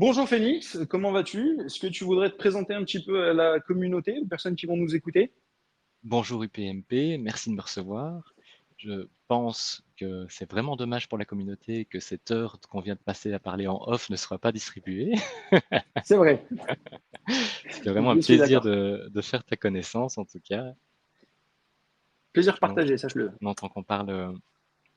Bonjour Phoenix, comment vas-tu? Est-ce que tu voudrais te présenter un petit peu à la communauté, aux personnes qui vont nous écouter? Bonjour UPMP, merci de me recevoir. Je pense que c'est vraiment dommage pour la communauté que cette heure qu'on vient de passer à parler en off ne sera pas distribuée. C'est vrai, C'était vraiment un je suis plaisir d'accord. de faire ta connaissance en tout cas. Plaisir Je partagé, sache-le. on entend qu'on parle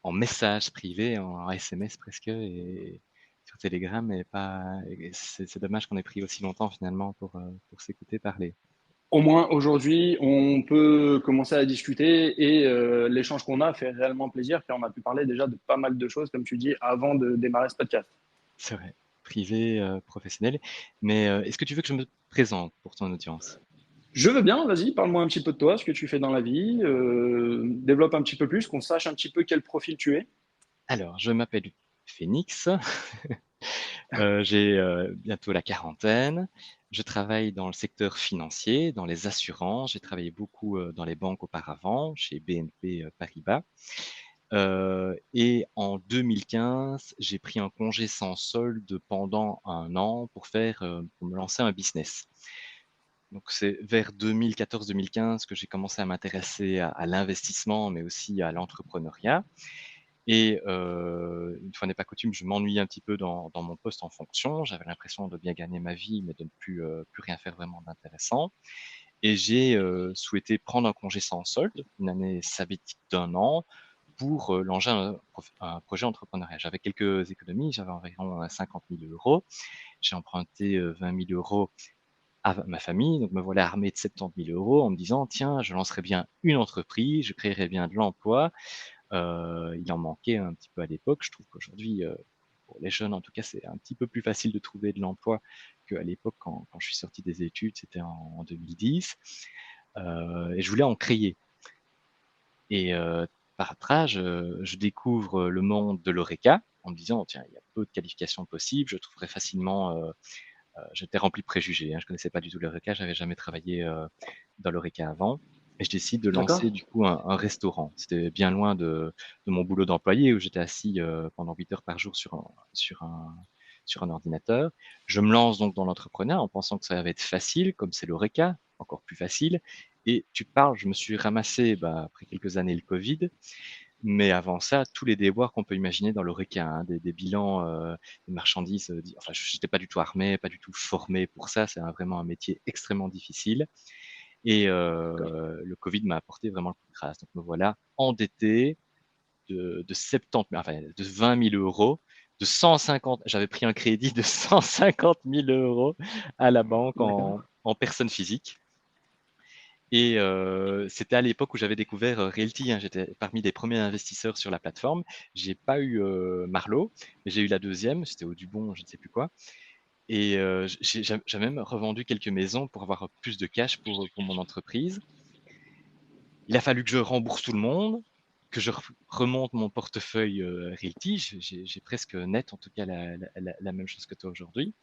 en message privé, en SMS presque, et sur Telegram, et pas. Et c'est dommage qu'on ait pris aussi longtemps finalement pour s'écouter parler. Au moins aujourd'hui, on peut commencer à discuter et l'échange qu'on a fait réellement plaisir car on a pu parler déjà de pas mal de choses, comme tu dis, avant de démarrer ce podcast. C'est vrai, privé, professionnel. Mais est-ce que tu veux que je me présente pour ton audience? Je veux bien, vas-y, parle-moi un petit peu de toi, ce que tu fais dans la vie, développe un petit peu plus, qu'on sache un petit peu quel profil tu es. Alors, je m'appelle Phoenix, j'ai bientôt la quarantaine. Je travaille dans le secteur financier, dans les assurances. J'ai travaillé beaucoup dans les banques auparavant, chez BNP Paribas. Et en 2015, j'ai pris un congé sans solde pendant un an pour me lancer un business. Donc c'est vers 2014-2015 que j'ai commencé à m'intéresser à l'investissement, mais aussi à l'entrepreneuriat. Et une fois n'est pas coutume, je m'ennuyais un petit peu dans mon poste en fonction. J'avais l'impression de bien gagner ma vie, mais de ne plus rien faire vraiment d'intéressant. Et j'ai souhaité prendre un congé sans solde, une année sabbatique d'un an, pour lancer un projet entrepreneurial. J'avais quelques économies, j'avais environ 50 000 euros. J'ai emprunté 20 000 euros à ma famille, donc me voilà armé de 70 000 euros en me disant, tiens, je lancerai bien une entreprise, je créerai bien de l'emploi. Il en manquait un petit peu à l'époque. Je trouve qu'aujourd'hui, pour les jeunes en tout cas, c'est un petit peu plus facile de trouver de l'emploi qu'à l'époque quand je suis sorti des études, c'était en 2010. Et je voulais en créer. Et par après, je découvre le monde de l'ORECA en me disant, tiens, il y a peu de qualifications possibles, je trouverai facilement. J'étais rempli de préjugés, hein, je connaissais pas du tout l'ORECA, j'avais jamais travaillé dans l'ORECA avant. Et je décide de D'accord? lancer du coup un restaurant. C'était bien loin de mon boulot d'employé où j'étais assis pendant 8 heures par jour sur un ordinateur. Je me lance donc dans l'entrepreneuriat en pensant que ça va être facile, comme c'est l'ORECA, encore plus facile. Et tu parles, je me suis ramassé, après quelques années, le Covid, mais avant ça, tous les déboires qu'on peut imaginer dans l'ORECA, hein, des bilans de marchandises. Enfin, je n'étais pas du tout armé, pas du tout formé pour ça. C'est vraiment un métier extrêmement difficile. Et D'accord. le Covid m'a apporté vraiment le coup de grâce. Donc me voilà endetté de 70, enfin de 20 000 euros, de 150. J'avais pris un crédit de 150 000 euros à la banque D'accord. en personne physique. Et c'était à l'époque où j'avais découvert Realty, hein. J'étais parmi les premiers investisseurs sur la plateforme. J'ai pas eu Marlowe, mais j'ai eu la deuxième, c'était au Dubon, je ne sais plus quoi. Et j'ai même revendu quelques maisons pour avoir plus de cash pour mon entreprise. Il a fallu que je rembourse tout le monde, que je remonte mon portefeuille Realty. J'ai presque net, en tout cas, la même chose que toi aujourd'hui.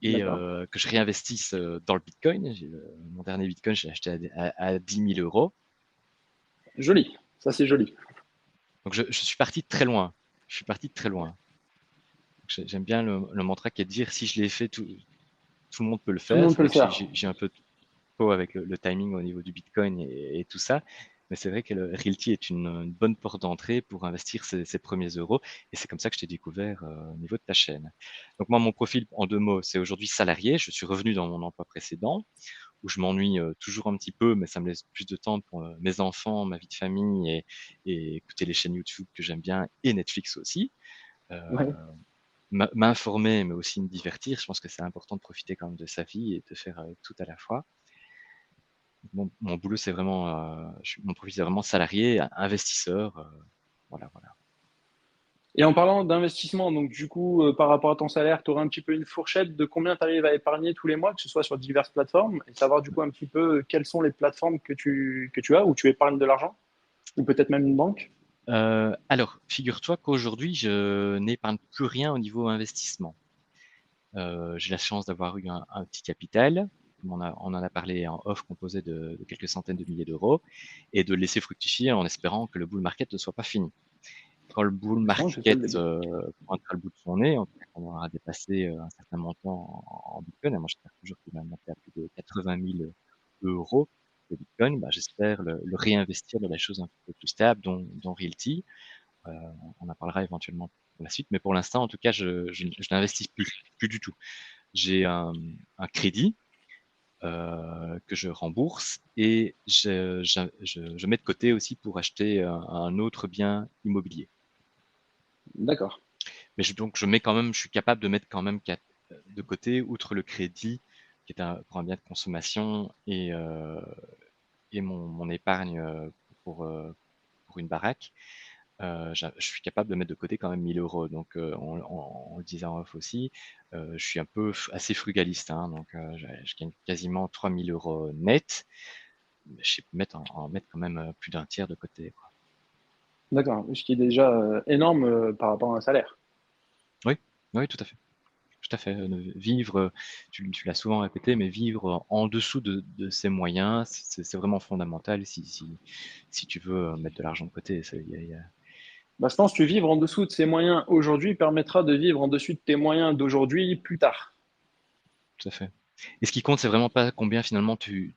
Et D'accord. que je réinvestisse dans le Bitcoin. Mon dernier Bitcoin, je l'ai acheté à 10 000 euros. Joli. Ça, c'est joli. Donc je suis parti de très loin. Je suis parti de très loin. J'aime bien le mantra qui est de dire si je l'ai fait, tout le monde peut le Tout le faire. monde C'est peut vrai le que faire. j'ai un peu de peau avec le timing au niveau du Bitcoin et tout ça. Mais c'est vrai que le Realty est une bonne porte d'entrée pour investir ses premiers euros. Et c'est comme ça que je t'ai découvert au niveau de ta chaîne. Donc moi, mon profil, en deux mots, c'est aujourd'hui salarié. Je suis revenu dans mon emploi précédent où je m'ennuie toujours un petit peu, mais ça me laisse plus de temps pour mes enfants, ma vie de famille et écouter les chaînes YouTube que j'aime bien et Netflix aussi. Euh, Ouais. M'informer, mais aussi me divertir. Je pense que c'est important de profiter quand même de sa vie et de faire tout à la fois. Mon boulot, c'est vraiment, mon profil, c'est vraiment salarié, investisseur. Voilà, voilà. Et en parlant d'investissement, donc du coup, par rapport à ton salaire, tu auras un petit peu une fourchette de combien tu arrives à épargner tous les mois, que ce soit sur diverses plateformes, et savoir du coup un petit peu quelles sont les plateformes que tu as, où tu épargnes de l'argent, ou peut-être même une banque. Alors, figure-toi qu'aujourd'hui, je n'épargne plus rien au niveau investissement. J'ai la chance d'avoir eu un petit capital, comme on en a parlé en off, composé de quelques centaines de milliers d'euros, et de le laisser fructifier en espérant que le bull market ne soit pas fini. quand le bull Franchement, j'ai fait le market début. pointera le bout de son nez, en tout cas, quand on aura dépassé un certain montant en Bitcoin, et moi j'espère toujours qu'il va monter à plus de 80 000 euros de Bitcoin, bah, j'espère le réinvestir dans des choses un peu plus stables, dont Realty. Euh, on en parlera éventuellement pour la suite, mais pour l'instant, en tout cas, je n'investis plus du tout. J'ai un crédit que je rembourse et je mets de côté aussi pour acheter un autre bien immobilier. D'accord. Mais donc je mets quand même, je suis capable de mettre quand même de côté, outre le crédit, qui est pour un bien de consommation et mon épargne pour, euh, pour une baraque. Je suis capable de mettre de côté quand même 1 000 euros. Donc, on le disait en off aussi, je suis un peu assez frugaliste, hein, donc je gagne quasiment 3 000 euros net. Mais je sais en mettre quand même plus d'un tiers de côté, quoi. D'accord. Ce qui est déjà énorme par rapport à un salaire. Oui, oui, tout à fait. Tout à fait. Vivre, tu l'as souvent répété, mais vivre en dessous de ses moyens, c'est vraiment fondamental si tu veux mettre de l'argent de côté. Bah, je pense que vivre en dessous de ses moyens aujourd'hui permettra de vivre en dessus de tes moyens d'aujourd'hui plus tard. Tout à fait. Et ce qui compte, c'est vraiment pas combien finalement tu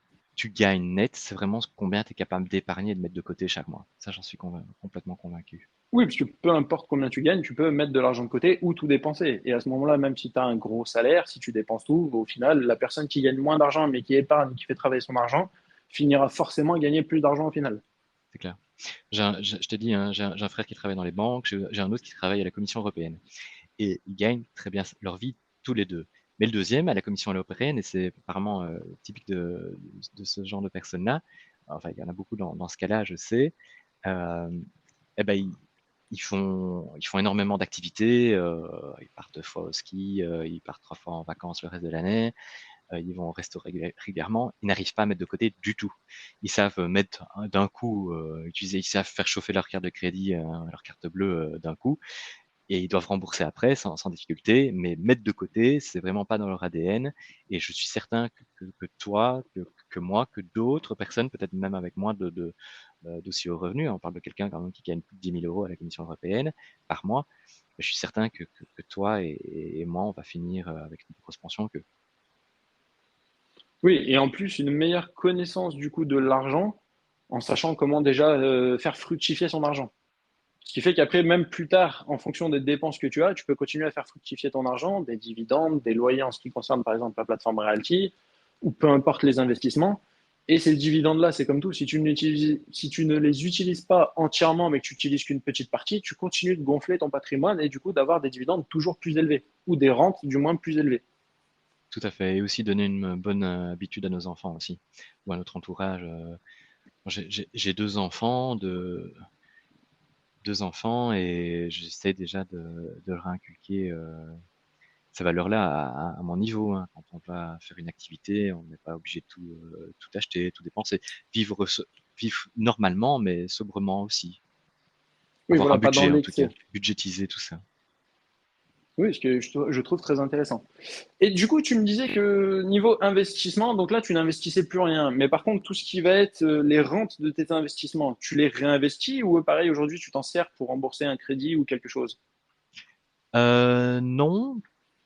gagnes net, c'est vraiment combien tu es capable d'épargner et de mettre de côté chaque mois. Ça, j'en suis complètement convaincu. Oui, parce que peu importe combien tu gagnes, tu peux mettre de l'argent de côté ou tout dépenser. Et à ce moment-là, même si tu as un gros salaire, si tu dépenses tout, au final, la personne qui gagne moins d'argent mais qui épargne, qui fait travailler son argent, finira forcément à gagner plus d'argent au final. C'est clair. Je t'ai dit, hein, j'ai un frère qui travaille dans les banques, j'ai un autre qui travaille à la Commission européenne. Et ils gagnent très bien leur vie tous les deux. Mais le deuxième, à la Commission européenne, et c'est apparemment typique de ce genre de personnes-là, enfin, il y en a beaucoup dans ce cas-là, je sais, euh, eh ben, ils font énormément d'activités. Ils partent 2 fois au ski, ils partent 3 fois en vacances le reste de l'année. Ils vont au resto régulièrement. Ils n'arrivent pas à mettre de côté du tout. Ils savent mettre d'un coup, ils savent faire chauffer leur carte de crédit, leur carte bleue d'un coup, et ils doivent rembourser après sans difficulté. Mais mettre de côté, c'est vraiment pas dans leur ADN. Et je suis certain que toi, que moi, que d'autres personnes, peut-être même avec moins d'aussi hauts revenus, on parle de quelqu'un quand même qui gagne plus de 10 000 euros à la Commission européenne par mois, je suis certain que toi et moi, on va finir avec une grosse pension que. Oui, et en plus, une meilleure connaissance du coup de l'argent en sachant comment déjà faire fructifier son argent. Ce qui fait qu'après, même plus tard, en fonction des dépenses que tu as, tu peux continuer à faire fructifier ton argent, des dividendes, des loyers en ce qui concerne par exemple la plateforme Realty, ou peu importe les investissements. Et ces dividendes-là, c'est comme tout, si tu ne les utilises pas entièrement, mais que tu utilises qu'une petite partie, tu continues de gonfler ton patrimoine et du coup d'avoir des dividendes toujours plus élevés, ou des rentes du moins plus élevées. Tout à fait. Et aussi donner une bonne habitude à nos enfants aussi, ou à notre entourage. J'ai 2 enfants et j'essaie déjà de leur inculquer ces valeurs-là à mon niveau, hein. Quand on va faire une activité, on n'est pas obligé de tout acheter, tout dépenser. Vivre, vivre normalement, mais sobrement aussi. Oui, Avoir un voilà, pas dans budget, en tout cas. l'excès. Budgétiser tout ça. Oui, ce que je trouve très intéressant. Et du coup, tu me disais que niveau investissement, donc là, tu n'investissais plus rien. Mais par contre, tout ce qui va être les rentes de tes investissements, tu les réinvestis ou pareil, aujourd'hui, tu t'en sers pour rembourser un crédit ou quelque chose? Non,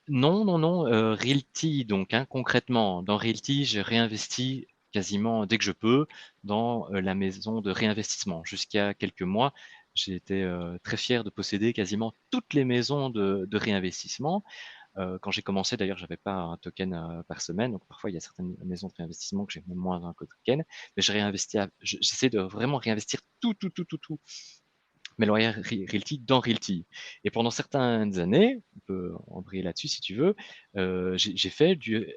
non, non, non. Realty, donc, hein, concrètement, dans Realty, j'ai réinvesti quasiment dès que je peux dans la maison de réinvestissement. Jusqu'à quelques mois, j'ai été très fier de posséder quasiment toutes les maisons de réinvestissement. Quand j'ai commencé, d'ailleurs, j'avais pas un token par semaine, donc parfois il y a certaines maisons de réinvestissement que j'ai même moins d'un token, mais j'essaie de vraiment réinvestir tout, tout, tout, tout, tout mais L'Oréal Realty dans Realty. Et pendant certaines années, on peut embrayer là-dessus si tu veux, j'ai fait du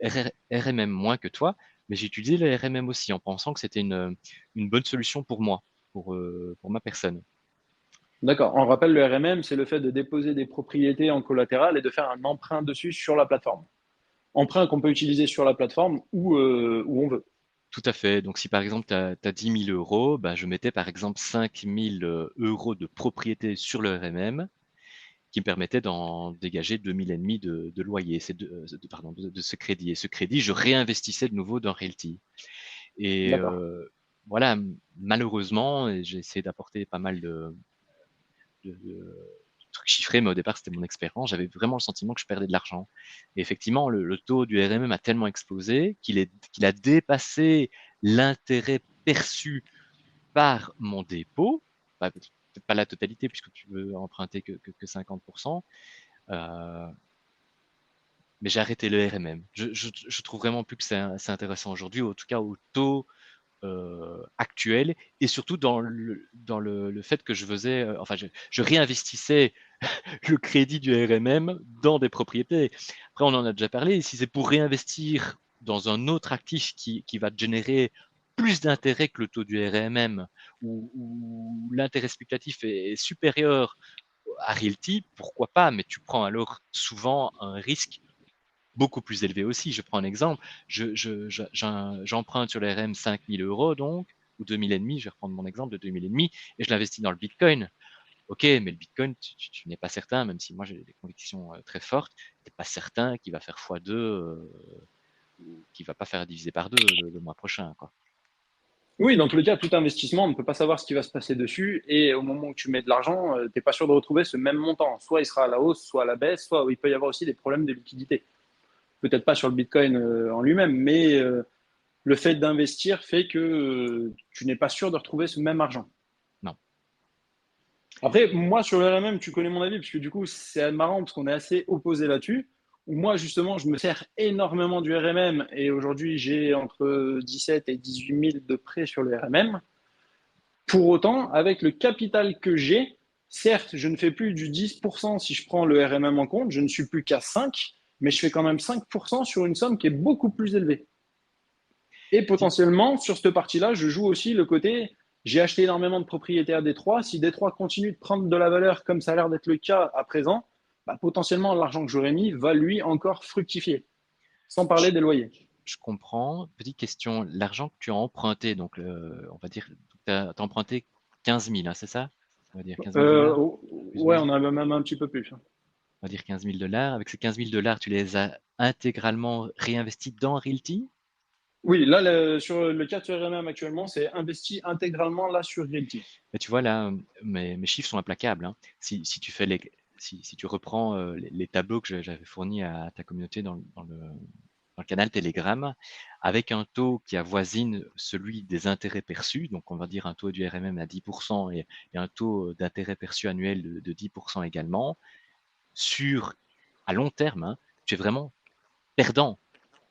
RMM moins que toi, mais j'ai utilisé le RMM aussi en pensant que c'était une bonne solution pour moi, pour ma personne. D'accord. On rappelle, le RMM, c'est le fait de déposer des propriétés en collatéral et de faire un emprunt dessus sur la plateforme. Emprunt qu'on peut utiliser sur la plateforme où on veut. Tout à fait. Donc, si par exemple, tu as 10 000 euros, bah, je mettais par exemple 5 000 euros de propriété sur le RMM qui me permettait d'en dégager 2 500 de loyer, pardon, de ce crédit. Et ce crédit, je réinvestissais de nouveau dans Realty. Et D'accord. voilà, malheureusement, et j'ai essayé d'apporter pas mal de trucs chiffrés, mais au départ, c'était mon expérience. J'avais vraiment le sentiment que je perdais de l'argent. Et effectivement, le taux du RMM a tellement explosé qu'il a dépassé l'intérêt perçu par mon dépôt, peut-être pas la totalité puisque tu veux emprunter que 50%, mais j'ai arrêté le RMM. Je trouve vraiment plus que c'est intéressant aujourd'hui, en tout cas au taux actuel, et surtout dans le fait que je faisais, enfin je réinvestissais le crédit du RMM dans des propriétés. Après, on en a déjà parlé, si c'est pour réinvestir dans un autre actif qui va te générer plus d'intérêt que le taux du RMM, ou l'intérêt spéculatif est supérieur à Realty, pourquoi pas, mais tu prends alors souvent un risque beaucoup plus élevé aussi. Je prends un exemple, j'emprunte sur le RM 5 000 euros donc, ou 2 500, je vais reprendre mon exemple de 2 500, et je l'investis dans le Bitcoin. Ok, mais le Bitcoin, tu n'es pas certain, même si moi j'ai des convictions très fortes, tu n'es pas certain qu'il va faire x2, ou qu'il va pas faire diviser par 2 le mois prochain, quoi. Oui, dans tous les cas, tout investissement, on ne peut pas savoir ce qui va se passer dessus. Et au moment où tu mets de l'argent, tu n'es pas sûr de retrouver ce même montant. Soit il sera à la hausse, soit à la baisse, soit il peut y avoir aussi des problèmes de liquidité. Peut-être pas sur le Bitcoin en lui-même, mais le fait d'investir fait que tu n'es pas sûr de retrouver ce même argent. Non. Après, moi, sur le RMM, tu connais mon avis, parce que du coup, c'est marrant, parce qu'on est assez opposés là-dessus. Où moi, justement, je me sers énormément du RMM, et aujourd'hui, j'ai entre 17 et 18 000 de prêts sur le RMM. Pour autant, avec le capital que j'ai, certes, je ne fais plus du 10% si je prends le RMM en compte, je ne suis plus qu'à 5, mais je fais quand même 5% sur une somme qui est beaucoup plus élevée. Et potentiellement, sur cette partie-là, je joue aussi le côté, j'ai acheté énormément de propriétés à Détroit. Si Détroit continue de prendre de la valeur comme ça a l'air d'être le cas à présent, bah, potentiellement l'argent que j'aurais mis va lui encore fructifier, sans Je, parler des loyers. je comprends. Petite question, l'argent que tu as emprunté, donc on va dire, tu as emprunté 15 000, hein, c'est ça? On va dire 15 000 $, plus ou Ouais, moins. on a même un petit peu plus. On va dire 15 000 $. Avec ces 15 000 $, tu les as intégralement réinvestis dans Realty? Oui, là, sur le cas de RMM actuellement, c'est investi intégralement là sur Realty. Mais tu vois, là, mes chiffres sont implacables, hein. Si tu fais si tu reprends les tableaux que j'avais fournis à ta communauté dans le canal Telegram, avec un taux qui avoisine celui des intérêts perçus, donc on va dire un taux du RMM à 10% et un taux d'intérêt perçu annuel de 10% également, à long terme, hein, tu es vraiment perdant.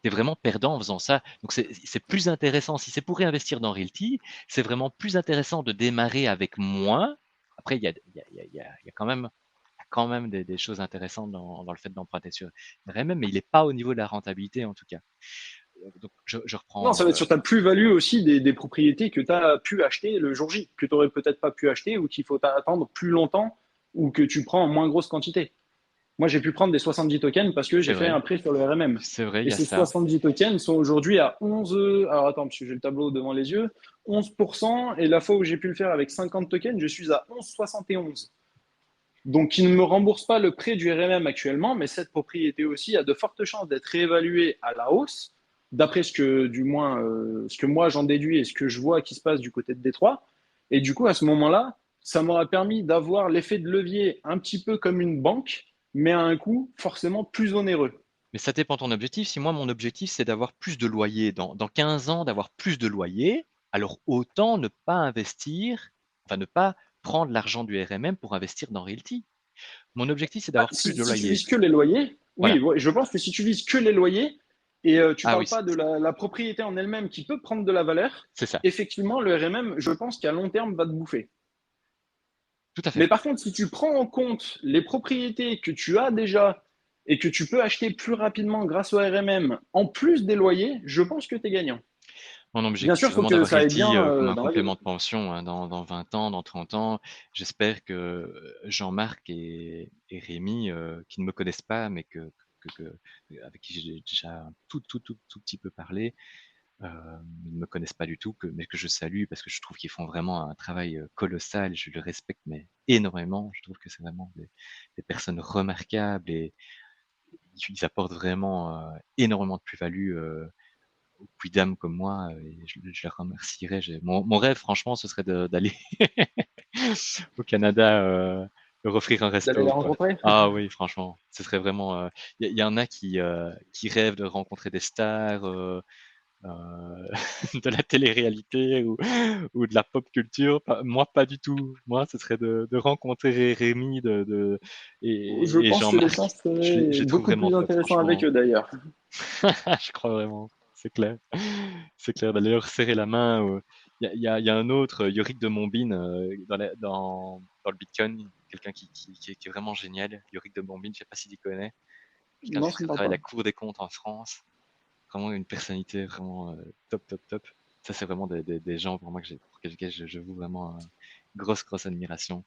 Tu es vraiment perdant en faisant ça. Donc, c'est plus intéressant. Si c'est pour réinvestir dans Realty, c'est vraiment plus intéressant de démarrer avec moins. Après, il y a quand même des choses intéressantes dans le fait d'emprunter sur RMM, mais il n'est pas au niveau de la rentabilité en tout cas. Donc, je Non, reprends. ça va être sur ta plus-value aussi des propriétés que tu as pu acheter le jour J, que tu n'aurais peut-être pas pu acheter ou qu'il faut attendre plus longtemps ou que tu prends en moins grosse quantité. Moi, j'ai pu prendre des 70 tokens parce que C'est j'ai fait vrai, un prêt sur le RMM. c'est vrai, il Et y a ces ça. 70 tokens sont aujourd'hui à 11. Alors attends, parce que j'ai le tableau devant les yeux. 11%. Et la fois où j'ai pu le faire avec 50 tokens, je suis à 11,71. Donc, ils ne me remboursent pas le prêt du RMM actuellement, mais cette propriété aussi a de fortes chances d'être réévaluée à la hausse, d'après ce que, du moins, ce que moi j'en déduis et ce que je vois qui se passe du côté de Détroit. Et du coup, à ce moment-là, ça m'aura permis d'avoir l'effet de levier un petit peu comme une banque, mais à un coût forcément plus onéreux. Mais ça dépend de ton objectif. Si moi, mon objectif, c'est d'avoir plus de loyer, dans 15 ans, d'avoir plus de loyer, alors autant ne pas investir, enfin ne pas prendre l'argent du RMM pour investir dans Realty. Mon objectif, c'est Bah, d'avoir plus de si tu loyer. vises que les loyers, oui, Voilà. ouais, je pense que si tu vises que les loyers et tu Ah oui, parles pas de la propriété en elle-même qui peut prendre de la valeur, c'est ça. effectivement, le RMM, je pense qu'à long terme, va te bouffer. Tout à Mais fait. par contre, si tu prends en compte les propriétés que tu as déjà et que tu peux acheter plus rapidement grâce au RMM, en plus des loyers, je pense que tu es gagnant. Mon Bien objectif, sûr, c'est il faut vraiment que d'avoir ça aille bien Realty comme un dans la vie. complément de pension, hein, dans 20 ans, dans 30 ans. J'espère que Jean-Marc et Rémi, qui ne me connaissent pas, mais avec qui j'ai déjà un tout petit peu parlé, ils ne me connaissent pas du tout, mais que je salue parce que je trouve qu'ils font vraiment un travail colossal. Je le respecte mais énormément. Je trouve que c'est vraiment des personnes remarquables et ils apportent vraiment énormément de plus-value aux quidam comme moi. Et je les remercierai. Mon rêve, franchement, ce serait d'aller au Canada leur offrir un D'aller les resto, quoi. rencontrer? Ah oui, franchement, ce serait vraiment. Il y en a qui rêvent de rencontrer des stars de la télé-réalité ou de la pop culture. Moi, pas du tout. Moi, ce serait de rencontrer Rémi Je et pense que Jean-Marc. l'échange serait Je les trouve beaucoup vraiment plus top, intéressant avec franchement. eux d'ailleurs. Je crois vraiment, c'est clair. C'est clair, d'aller leur serrer la main. Il y a un autre, Yorick de Montbine, dans le Bitcoin, quelqu'un qui est vraiment génial. Yorick de Montbine, je sais pas si tu connais. Quelqu'un Non, qui ça me parle travaille à pas. la Cour des comptes en France. Vraiment une personnalité vraiment top, top, top. Ça, c'est vraiment des gens pour moi pour lesquels je voue vraiment grosse, grosse admiration.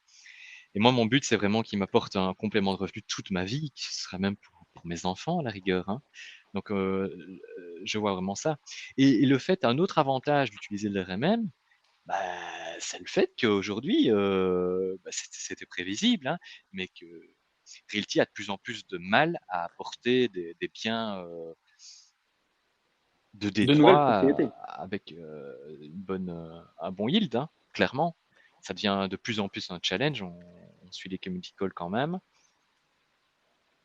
Et moi, mon but, c'est vraiment qu'ils m'apportent un complément de revenu toute ma vie, qui sera même pour mes enfants, à la rigueur, hein. Donc, je vois vraiment ça. Et le fait, un autre avantage d'utiliser le RMM, bah, c'est le fait qu'aujourd'hui, c'était prévisible, hein, mais que Realty a de plus en plus de mal à apporter des biens de De nouvelles Détroit propriétés. avec un bon yield, hein, clairement. Ça devient de plus en plus un challenge. On suit les community calls quand même.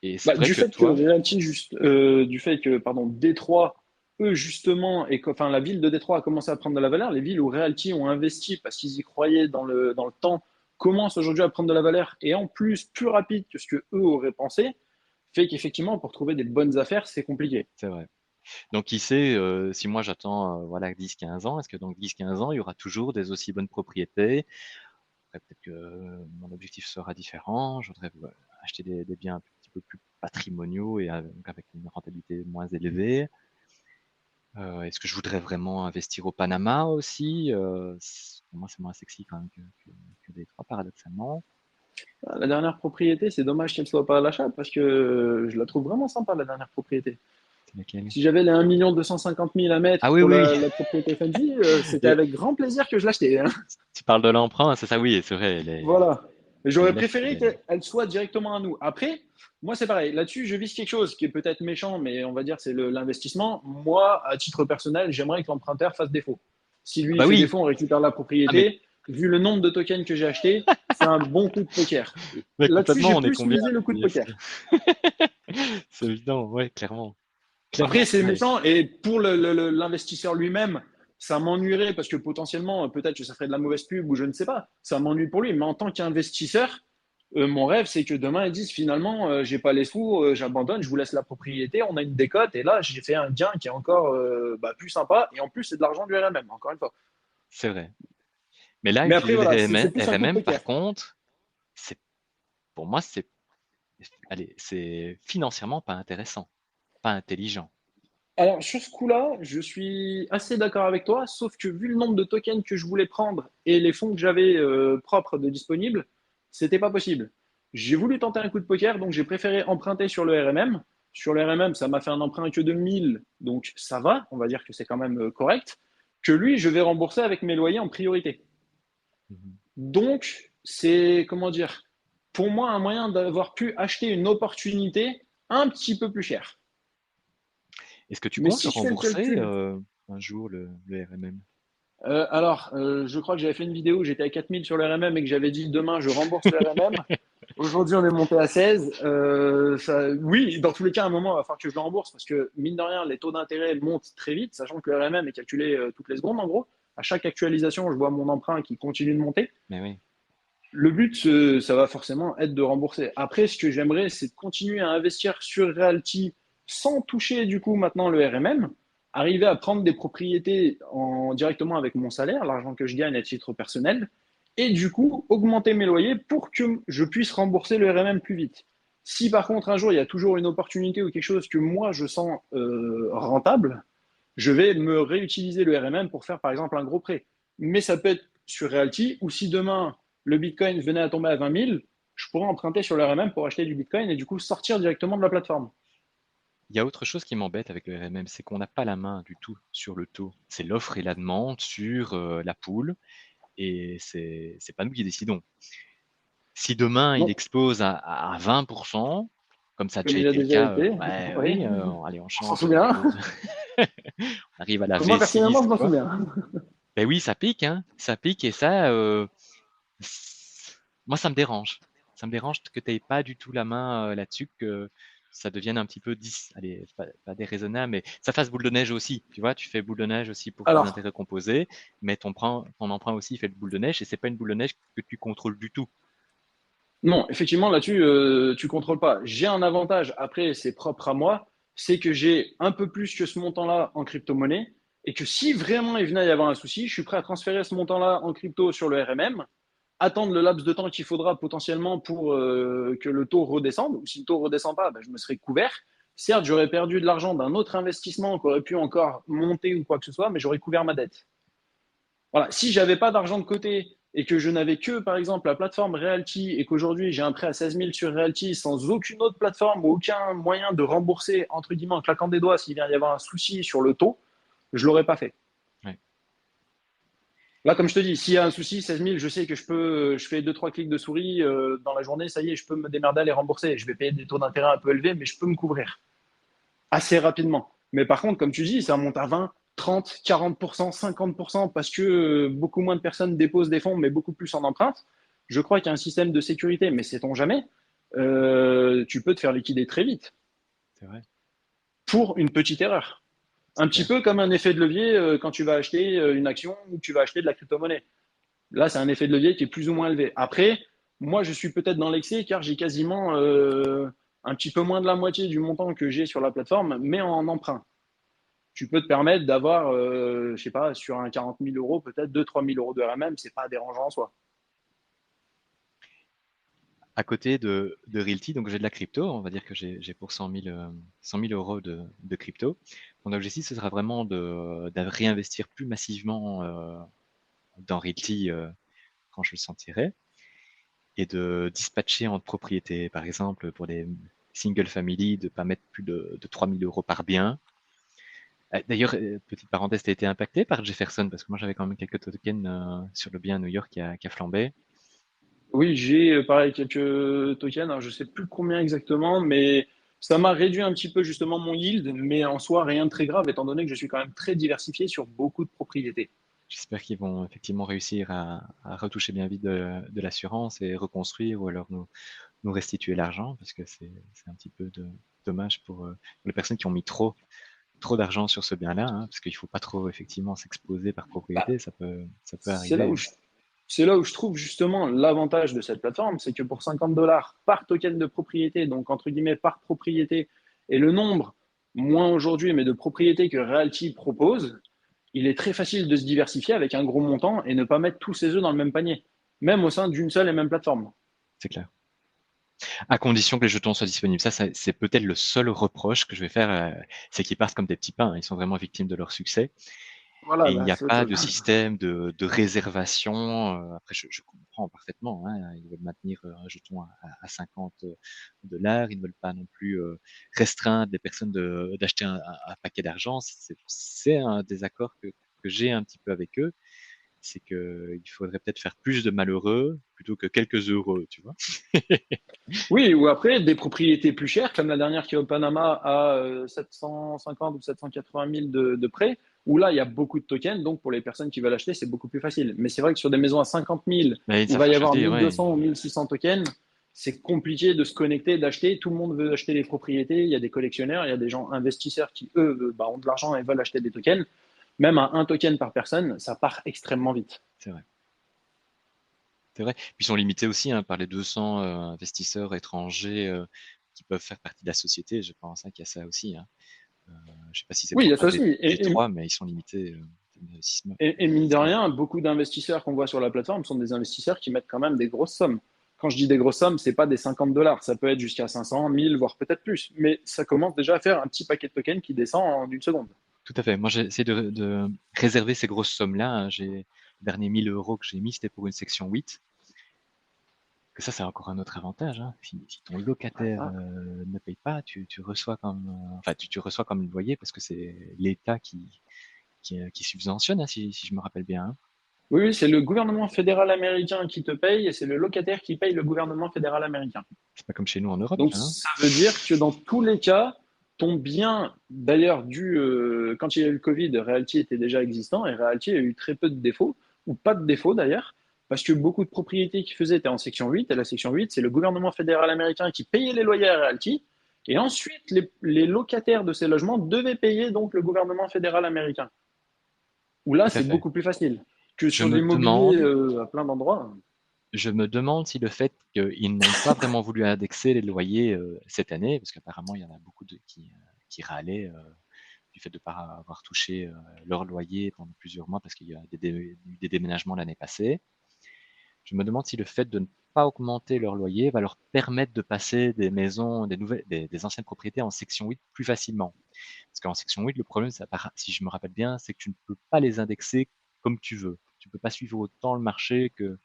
Et c'est Bah, vrai du que fait que toi, Realty, du fait que, pardon, Détroit, eux, justement, enfin, la ville de Détroit a commencé à prendre de la valeur, les villes où Realty ont investi parce qu'ils y croyaient dans le temps commencent aujourd'hui à prendre de la valeur et en plus, plus rapide que ce que eux auraient pensé, fait qu'effectivement, pour trouver des bonnes affaires, c'est compliqué. c'est vrai. Donc, qui sait, si moi j'attends voilà, 10-15 ans, est-ce que dans 10-15 ans, il y aura toujours des aussi bonnes propriétés? Après, peut-être que mon objectif sera différent. Je voudrais acheter des biens un petit peu plus patrimoniaux et donc avec une rentabilité moins élevée. Est-ce que je voudrais vraiment investir au Panama aussi? Pour moi, c'est moins sexy quand même que Détroit, paradoxalement. La dernière propriété, c'est dommage qu'elle soit pas à l'achat parce que je la trouve vraiment sympa, la dernière propriété. C'est laquelle? Si j'avais les 1 250 000 à Ah mettre oui, pour oui. la propriété FNJ, c'était Et avec grand plaisir que je l'achetais, hein. tu parles de l'emprunt, c'est ça? Oui, c'est vrai. Voilà. Elle J'aurais est là, cette préféré belle. qu'elle soit directement à nous. Après, moi, c'est pareil. Là-dessus, je vise quelque chose qui est peut-être méchant, mais on va dire c'est l'investissement. Moi, à titre personnel, j'aimerais que l'emprunteur fasse défaut. Si Ah lui bah fait oui. défaut, on récupère la Ah mais, propriété. Vu le nombre de tokens que j'ai achetés, c'est un bon coup de poker. mais Là-dessus, complètement, j'ai on est plus combien misé le à coup de dire poker. ça? C'est évident, ouais, clairement. Après, Clairement, c'est ouais. méchant. Et pour l'investisseur lui-même, ça m'ennuierait parce que potentiellement, peut-être que ça ferait de la mauvaise pub ou je ne sais pas. Ça m'ennuie pour lui. Mais en tant qu'investisseur, mon rêve, c'est que demain, ils disent finalement, j'ai pas les sous, j'abandonne, je vous laisse la propriété, on a une décote. Et là, j'ai fait un gain qui est encore plus sympa. Et en plus, c'est de l'argent du RMM, encore une fois. C'est vrai. Mais là, Mais après, utiliser voilà, le c'est plus un coup de RMM, par poker. contre, c'est, pour moi, allez, c'est financièrement pas intéressant, pas intelligent. Alors, sur ce coup-là, je suis assez d'accord avec toi, sauf que vu le nombre de tokens que je voulais prendre et les fonds que j'avais propres de disponibles, c'était pas possible. J'ai voulu tenter un coup de poker, donc j'ai préféré emprunter sur le RMM. Sur le RMM, ça m'a fait un emprunt que de 1000, donc ça va, on va dire que c'est quand même correct. Que lui, je vais rembourser avec mes loyers en priorité. Mhm. Donc, c'est, comment dire, pour moi, un moyen d'avoir pu acheter une opportunité un petit peu plus chère. Est-ce que tu Mais comptes le si je fais le rembourser calcul, un jour, le RMM? je crois que j'avais fait une vidéo où j'étais à 4000 sur le RMM et que j'avais dit demain je rembourse le RMM. Aujourd'hui, on est monté à 16. Oui, dans tous les cas, à un moment, il va falloir que je le rembourse parce que, mine de rien, les taux d'intérêt montent très vite, sachant que le RMM est calculé toutes les secondes, en gros. À chaque actualisation, je vois mon emprunt qui continue de monter. Mais oui. Le but, ça va forcément être de rembourser. Après, ce que j'aimerais, c'est de continuer à investir sur Realty sans toucher du coup maintenant le RMM, arriver à prendre des propriétés directement avec mon salaire, l'argent que je gagne à titre personnel, et du coup augmenter mes loyers pour que je puisse rembourser le RMM plus vite. Si par contre un jour il y a toujours une opportunité ou quelque chose que moi je sens rentable, je vais me réutiliser le RMM pour faire par exemple un gros prêt. Mais ça peut être sur Realty ou si demain le Bitcoin venait à tomber à 20 000, je pourrais emprunter sur le RMM pour acheter du Bitcoin et du coup sortir directement de la plateforme. Il y a autre chose qui m'embête avec le RMM, c'est qu'on n'a pas la main du tout sur le taux. C'est l'offre et la demande sur la pool, et c'est pas nous qui décidons. Si demain il Donc, explose à 20%, comme ça a comme déjà il a été le déjà cas, été, bah oui, oui, allez, on on s'en change quelque souvient. chose. On arrive à la Moi V6, personnellement, je m'en quoi. souviens. Ben oui, ça pique, hein. Ça pique et ça, moi, ça me dérange. ça me dérange que tu n'aies pas du tout la main là-dessus, que ça devienne un petit peu, allez, pas déraisonnable, mais ça fasse boule de neige aussi. Tu vois, tu fais boule de neige aussi pour tes Alors, intérêts composés, mais ton emprunt aussi fait boule de neige et c'est pas une boule de neige que tu contrôles du tout. non, effectivement, là-dessus, tu contrôles pas. J'ai un avantage, après, c'est propre à moi, c'est que j'ai un peu plus que ce montant-là en crypto-monnaie et que si vraiment il venait à y avoir un souci, je suis prêt à transférer ce montant-là en crypto sur le RMM, attendre le laps de temps qu'il faudra potentiellement pour que le taux redescende, ou si le taux redescend pas, ben, je me serais couvert. Certes, j'aurais perdu de l'argent d'un autre investissement qui aurait pu encore monter ou quoi que ce soit, mais j'aurais couvert ma dette. Voilà, si j'avais pas d'argent de côté et que je n'avais que, par exemple, la plateforme Realty et qu'aujourd'hui j'ai un prêt à 16 000 sur Realty sans aucune autre plateforme ou aucun moyen de rembourser, entre guillemets, en claquant des doigts s'il vient y avoir un souci sur le taux, je l'aurais pas fait. Ouais. Là, comme je te dis, s'il y a un souci, 16 000, je sais que je fais deux trois clics de souris dans la journée, ça y est, je peux me démerder à les rembourser. Je vais payer des taux d'intérêt un peu élevés, mais je peux me couvrir assez rapidement. Mais par contre, comme tu dis, ça monte à 20, 30, 40%, 50% parce que beaucoup moins de personnes déposent des fonds, mais beaucoup plus en emprunte. Je crois qu'il y a un système de sécurité, mais sait-on jamais, tu peux te faire liquider très vite C'est vrai, pour une petite erreur. c'est Un petit clair. peu comme un effet de levier quand tu vas acheter une action ou tu vas acheter de la crypto-monnaie. Là, c'est un effet de levier qui est plus ou moins élevé. Après, moi, je suis peut-être dans l'excès car j'ai quasiment un petit peu moins de la moitié du montant que j'ai sur la plateforme, mais en emprunt. Tu peux te permettre d'avoir, je sais pas, sur un 40 000 euros, peut-être 2 3 000 euros de RMM, c'est pas dérangeant en soi. À côté de Realty, donc j'ai de la crypto, on va dire que j'ai pour 100 000 euros de crypto. Mon objectif, ce sera vraiment de réinvestir plus massivement dans Realty quand je le sentirai et de dispatcher en propriété, par exemple, pour les single family, de ne pas mettre plus de 3 000 euros par bien. D'ailleurs, petite parenthèse, tu as été impacté par Jefferson parce que moi j'avais quand même quelques tokens sur le bien à New York qui a flambé. Oui, j'ai pareil quelques tokens, alors je sais plus combien exactement, mais ça m'a réduit un petit peu justement mon yield, mais en soi rien de très grave étant donné que je suis quand même très diversifié sur beaucoup de propriétés. J'espère qu'ils vont effectivement réussir à retoucher bien vite de l'assurance et reconstruire ou alors nous restituer l'argent parce que c'est un petit peu dommage pour les personnes qui ont mis trop d'argent sur ce bien-là, hein, parce qu'il ne faut pas trop effectivement s'exposer par Bah, propriété, ça peut c'est là arriver. où je, c'est là où je trouve justement l'avantage de cette plateforme, c'est que pour 50 dollars par token de propriété, donc entre guillemets par propriété, et le nombre, moins aujourd'hui, mais de propriétés que Realty propose, il est très facile de se diversifier avec un gros montant et ne pas mettre tous ses œufs dans le même panier, même au sein d'une seule et même plateforme. C'est clair. À condition que les jetons soient disponibles. Ça, c'est peut-être le seul reproche que je vais faire, c'est qu'ils partent comme des petits pains. Ils sont vraiment victimes de leur succès. Voilà, Et il là, n'y a c'est autre pas chose. de système de réservation. Après, je comprends parfaitement, hein. Ils veulent maintenir un jeton à 50 dollars. Ils ne veulent pas non plus restreindre les personnes d'acheter un paquet d'argent. C'est un désaccord que j'ai un petit peu avec eux. C'est qu'il faudrait peut-être faire plus de malheureux plutôt que quelques heureux, tu vois. Oui, ou après, des propriétés plus chères, comme la dernière qui est au Panama à 750 ou 780 000 de prêt, où là, il y a beaucoup de tokens, donc pour les personnes qui veulent acheter, c'est beaucoup plus facile. Mais c'est vrai que sur des maisons à 50 000, Mais ils ne où il savent va pas y avoir choisir, ouais. 1 200 ou 1 600 tokens, c'est compliqué de se connecter, d'acheter. Tout le monde veut acheter des propriétés. Il y a des collectionneurs, il y a des gens investisseurs qui, eux, bah, ont de l'argent et veulent acheter des tokens. Même à un token par personne, ça part extrêmement vite. C'est vrai. C'est vrai. Puis ils sont limités aussi hein, par les 200 investisseurs étrangers qui peuvent faire partie de la société. Je pense hein, qu'il y a ça aussi. Hein. Je sais pas si c'est le Oui, il y a ça format aussi. V3, mais ils sont limités d'investissement. Et mine de rien, beaucoup d'investisseurs qu'on voit sur la plateforme sont des investisseurs qui mettent quand même des grosses sommes. Quand je dis des grosses sommes, c'est pas des 50 dollars, ça peut être jusqu'à 500, 1000, voire peut-être plus. Mais ça commence déjà à faire un petit paquet de tokens qui descend en une seconde. Tout à fait. Moi, j'essaie de réserver ces grosses sommes-là. Hein. Le dernier 1000 euros que j'ai mis, c'était pour une section 8. Que ça, c'est encore un autre avantage. Hein. Si ton locataire Ah, ne paye pas, tu reçois comme, enfin, tu reçois comme le loyer parce que c'est l'État qui subventionne, hein, si je me rappelle bien. Hein. oui, oui, c'est le gouvernement fédéral américain qui te paye et c'est le locataire qui paye le gouvernement fédéral américain. C'est pas comme chez nous en Europe. Donc, Hein. ça veut dire que dans tous les cas, ton bien, d'ailleurs, quand il y a eu le Covid, Realty était déjà existant et Realty a eu très peu de défauts, ou pas de défauts d'ailleurs. Parce que beaucoup de propriétés qui faisaient étaient en section 8, et la section 8, c'est le gouvernement fédéral américain qui payait les loyers à Realty, et ensuite les locataires de ces logements devaient payer donc le gouvernement fédéral américain. Où là, Tout à c'est fait. beaucoup plus facile que Je sur de me l'immobilier demande, à plein d'endroits. je me demande si le fait qu'ils n'ont pas vraiment voulu indexer les loyers cette année, parce qu'apparemment il y en a beaucoup qui râlaient du fait de ne pas avoir touché leur loyer pendant plusieurs mois parce qu'il y a des déménagements l'année passée. Je me demande si le fait de ne pas augmenter leur loyer va leur permettre de passer des maisons, des anciennes propriétés en section 8 plus facilement. Parce qu'en section 8, le problème, si je me rappelle bien, c'est que tu ne peux pas les indexer comme tu veux. Tu ne peux pas suivre autant le marché que.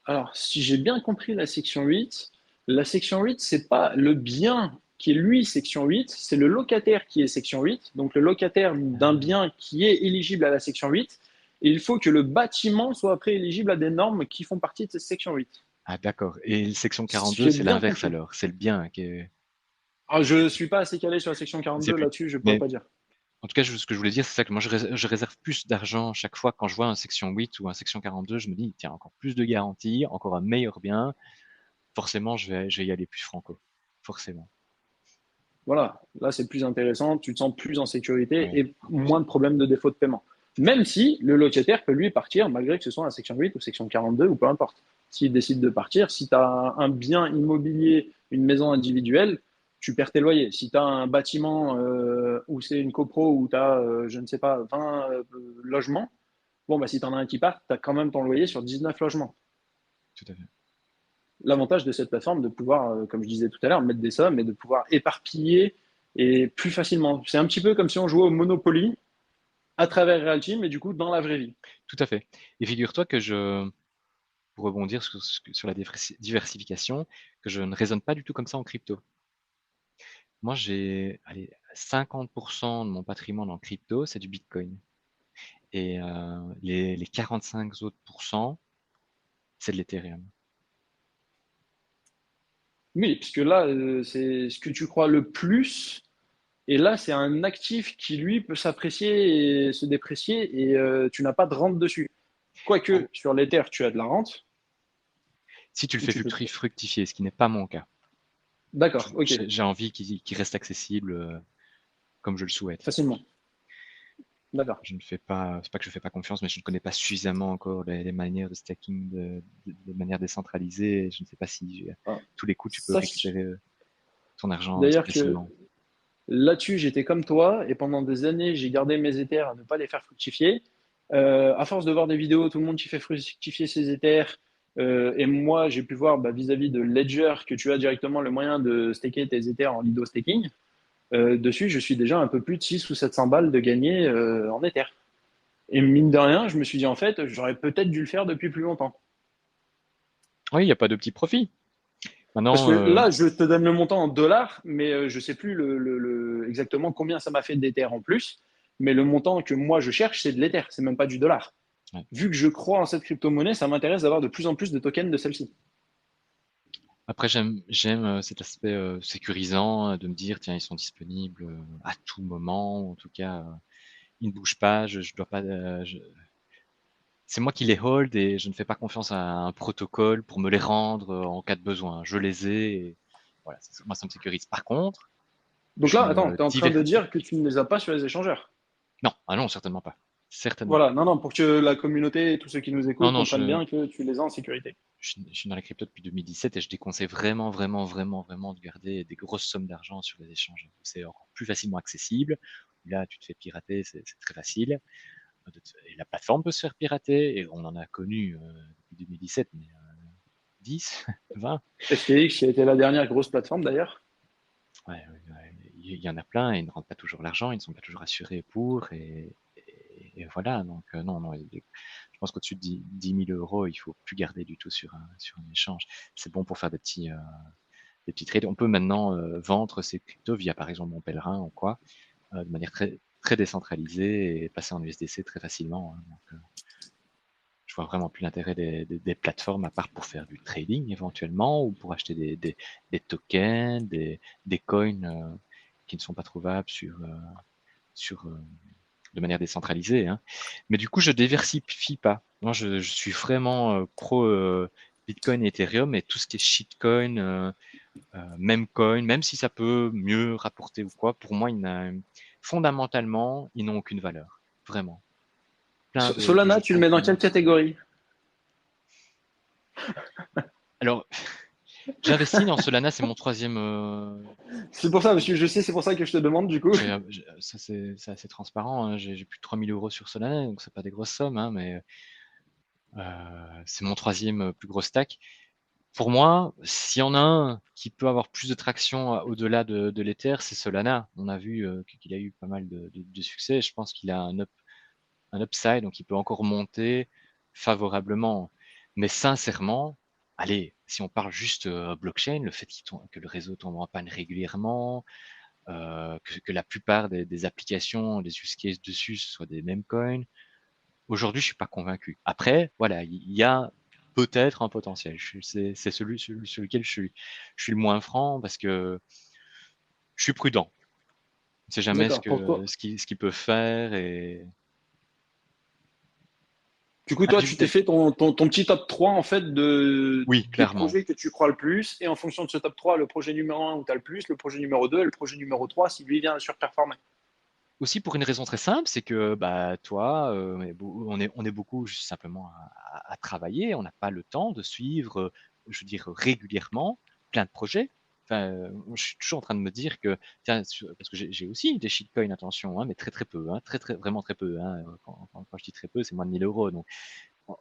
Alors, si j'ai bien compris la section 8, c'est pas le bien qui est lui section 8, c'est le locataire qui est section 8. Donc, le locataire d'un bien qui est éligible à la section 8. Et il faut que le bâtiment soit après éligible à des normes qui font partie de cette section 8. Ah, d'accord. Et section Si 42, j'ai c'est bien l'inverse compris. alors. C'est le bien qui est. Alors, je ne suis pas assez calé sur la section C'est 42 plus. là-dessus, je ne pourrais Mais pas dire. en tout cas, ce que je voulais dire, c'est ça que moi, je réserve plus d'argent chaque fois quand je vois un section 8 ou un section 42. Je me dis, tiens, encore plus de garanties, encore un meilleur bien. Forcément, je vais y aller plus franco. Forcément. Voilà, là c'est plus intéressant, tu te sens plus en sécurité Oui, et encore plus. moins de problèmes de défaut de paiement. Même si le locataire peut lui partir, malgré que ce soit la section 8 ou section 42 ou peu importe. S'il décide de partir, si tu as un bien immobilier, une maison individuelle, tu perds tes loyers. Si tu as un bâtiment où c'est une copro où tu as, je ne sais pas, 20 logements, bon, bah, si tu en as un qui part, tu as quand même ton loyer sur 19 logements. Tout à fait. L'avantage de cette plateforme de pouvoir, comme je disais tout à l'heure, mettre des sommes et de pouvoir éparpiller et plus facilement. C'est un petit peu comme si on jouait au Monopoly à travers Realty, mais du coup dans la vraie vie. Tout à fait. Et figure-toi que pour rebondir sur la diversification, que je ne raisonne pas du tout comme ça en crypto. Moi, j'ai, allez, 50% de mon patrimoine en crypto, c'est du Bitcoin. Et les 45 autres pourcents, c'est de l'Ethereum. Oui, puisque là, c'est ce que tu crois le plus. Et là, c'est un actif qui, lui, peut s'apprécier et se déprécier et tu n'as pas de rente dessus. Oh, Quoique, sur l'Ether, tu as de la rente si tu le où fais tu peux. fructifier, ce qui n'est pas mon cas. D'accord, ok, J'ai envie qu'il reste accessible comme je le souhaite. facilement. D'accord. Je ne fais pas, c'est pas que je fais pas confiance, mais je ne connais pas suffisamment encore les manières de stacking de manière décentralisée. Je ne sais pas si à Ah. tous les coups tu peux Sache récupérer ton argent aussi d'ailleurs que facilement. là-dessus, j'étais comme toi, et pendant des années, j'ai gardé mes Ethers à ne pas les faire fructifier. À force de voir des vidéos, tout le monde qui fait fructifier ses Ethers, et moi, j'ai pu voir bah, vis-à-vis de Ledger que tu as directement le moyen de staker tes Ethers en Lido staking. Dessus, je suis déjà un peu plus de 600 ou 700 balles de gagner en Ether. Et mine de rien, je me suis dit, en fait, j'aurais peut-être dû le faire depuis plus longtemps. Oui, il n'y a pas de petit profit. Parce que Maintenant, là, je te donne le montant en dollars, mais je ne sais plus exactement combien ça m'a fait d'Ether en plus. Mais le montant que moi je cherche, c'est de l'Ether, c'est même pas du dollar. ouais. Vu que je crois en cette crypto-monnaie, ça m'intéresse d'avoir de plus en plus de tokens de celle-ci. Après, j'aime cet aspect sécurisant de me dire, tiens, ils sont disponibles à tout moment. En tout cas, ils ne bougent pas. Je dois pas. C'est moi qui les hold et je ne fais pas confiance à un protocole pour me les rendre en cas de besoin. Je les ai. Et voilà, moi, ça me sécurise. Par contre, Donc je là, attends, me tu es en train de divers. dire que tu ne les as pas sur les échangeurs. Non, ah non, certainement pas. Certainement Voilà, pas. non, non, pour que la communauté et tous ceux qui nous Non, écoutent non, comprennent bien que tu les as en sécurité. je suis dans la crypto depuis 2017 et je déconseille vraiment, vraiment, vraiment, vraiment de garder des grosses sommes d'argent sur les échanges. C'est encore plus facilement accessible. Là, tu te fais pirater, c'est très facile. Et la plateforme peut se faire pirater et on en a connu depuis 2017, mais 10, 20. FTX, qui a été la dernière grosse plateforme d'ailleurs. Ouais, ouais, ouais. Il y en a plein et ils ne rentrent pas toujours l'argent, ils ne sont pas toujours assurés pour. Et voilà, donc non, non, je pense qu'au-dessus de 10 000 euros, il faut plus garder du tout sur un échange. C'est bon pour faire des petits trades. On peut maintenant vendre ces cryptos via par exemple mon pèlerin ou quoi, de manière très, très décentralisée et passer en USDC très facilement, hein. Donc, je vois vraiment plus l'intérêt des plateformes à part pour faire du trading éventuellement ou pour acheter des tokens, des coins qui ne sont pas trouvables sur de manière décentralisée, hein. Mais du coup, je diversifie pas. Moi, je suis vraiment pro Bitcoin et Ethereum, et tout ce qui est shitcoin, memecoin, même si ça peut mieux rapporter ou quoi, pour moi, fondamentalement, ils n'ont aucune valeur. Vraiment. Plein de Solana, tu le jetons mets dans quelle communs. catégorie? Alors, j'investis dans Solana, c'est mon troisième. C'est pour ça, parce que je sais, c'est pour ça que je te demande du coup. Ça, c'est assez transparent, hein. J'ai plus de 3000 euros sur Solana, donc c'est pas des grosses sommes, hein, mais c'est mon troisième plus gros stack. Pour moi, s'il y en a un qui peut avoir plus de traction au-delà de l'Ether, c'est Solana. On a vu qu'il a eu pas mal de succès. Je pense qu'il a un upside, donc il peut encore monter favorablement. Mais sincèrement, allez, si on parle juste blockchain, le fait que le réseau tombe en panne régulièrement, que la plupart des applications, des use cases dessus, ce soit des mêmes coins, aujourd'hui, je suis pas convaincu. Après, voilà, il y a peut-être un potentiel. C'est celui sur lequel je suis le moins franc parce que je suis prudent. On ne sait jamais D'accord, pour toi. ce qu'il peut faire. Et Du coup, ah, toi, tu t'es fait ton petit top 3 en fait oui, des clairement. projets que tu crois le plus. Et en fonction de ce top 3, le projet numéro un où tu as le plus, le projet numéro 2 et le projet numéro 3 si lui vient à surperformer. Aussi pour une raison très simple, c'est que bah toi, on est beaucoup juste simplement à travailler. On n'a pas le temps de suivre, je veux dire régulièrement, plein de projets. Enfin, je suis toujours en train de me dire que tiens, parce que j'ai aussi des shitcoins, attention, hein, mais très très peu, hein, vraiment très peu, hein. Quand je dis très peu, c'est moins de 1000 euros, donc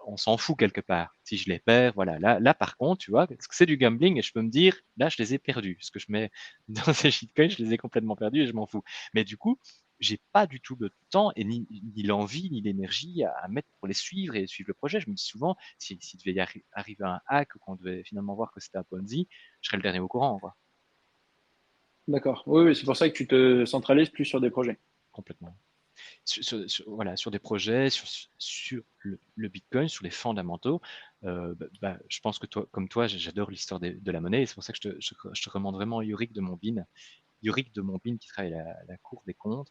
on s'en fout quelque part. Si je les perds, voilà. Là par contre, tu vois, parce que c'est du gambling et je peux me dire, là, je les ai perdus. Ce que je mets dans ces shitcoins, je les ai complètement perdus et je m'en fous. Mais du coup, j'ai pas du tout le temps et ni l'envie, ni l'énergie à mettre pour les suivre et suivre le projet. Je me dis souvent, s'il devait arriver un hack ou qu'on devait finalement voir que c'était un Ponzi, je serais le dernier au courant, quoi. D'accord. Oui, oui, c'est pour ça que tu te centralises plus sur des projets. Complètement. Voilà, sur des projets, sur le Bitcoin, sur les fondamentaux. Je pense que toi, comme toi, j'adore l'histoire de la monnaie et c'est pour ça que je te recommande vraiment Yorick de Montbin. Yorick de Montbin qui travaille à la Cour des comptes,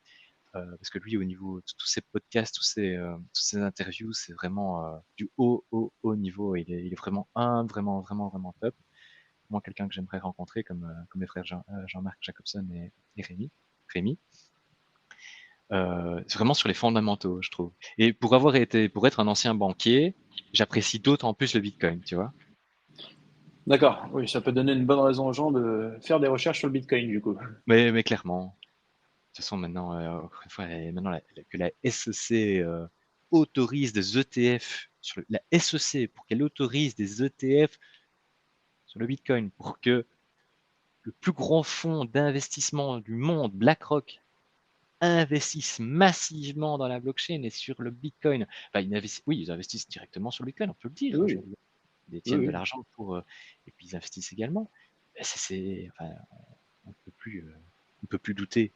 parce que lui, au niveau de tous ses podcasts, toutes ses interviews, c'est vraiment du haut niveau. Il est vraiment vraiment, vraiment, vraiment top. Moi, quelqu'un que j'aimerais rencontrer comme mes frères Jean-Marc Jacobson et Rémi. C'est vraiment sur les fondamentaux, je trouve. Et pour être un ancien banquier, j'apprécie d'autant plus le Bitcoin, tu vois. D'accord. Oui, ça peut donner une bonne raison aux gens de faire des recherches sur le Bitcoin du coup. Mais clairement, de toute façon, maintenant, encore une fois, maintenant que la SEC autorise des ETF la SEC pour qu'elle autorise des ETF sur le Bitcoin pour que le plus grand fonds d'investissement du monde, BlackRock, investissent massivement dans la blockchain et sur le Bitcoin. Enfin, oui, ils investissent directement sur le Bitcoin, on peut le dire Oui, aujourd'hui. Ils oui, détiennent de oui. l'argent et puis ils investissent également. Enfin, on ne peut plus, on peut plus douter.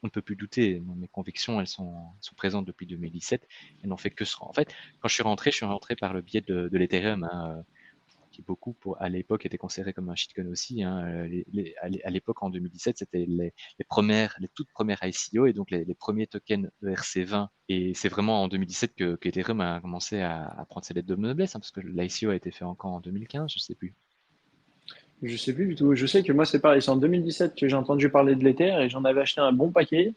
On ne peut plus douter. Mes convictions, elles sont présentes depuis 2017. Elles n'ont fait que se rendre. En fait, quand je suis rentré par le biais de l'Ethereum, hein, qui beaucoup à l'époque était considéré comme un shitcoin aussi, hein. À l'époque, en 2017, c'était les toutes premières ICO et donc les premiers tokens ERC20. Et c'est vraiment en 2017 que Ethereum a commencé à prendre ses lettres de noblesse, hein, parce que l'ICO a été fait encore en 2015, je sais plus. Je sais plus du tout. Je sais que moi, c'est pareil. C'est en 2017 que j'ai entendu parler de l'Ether et j'en avais acheté un bon paquet.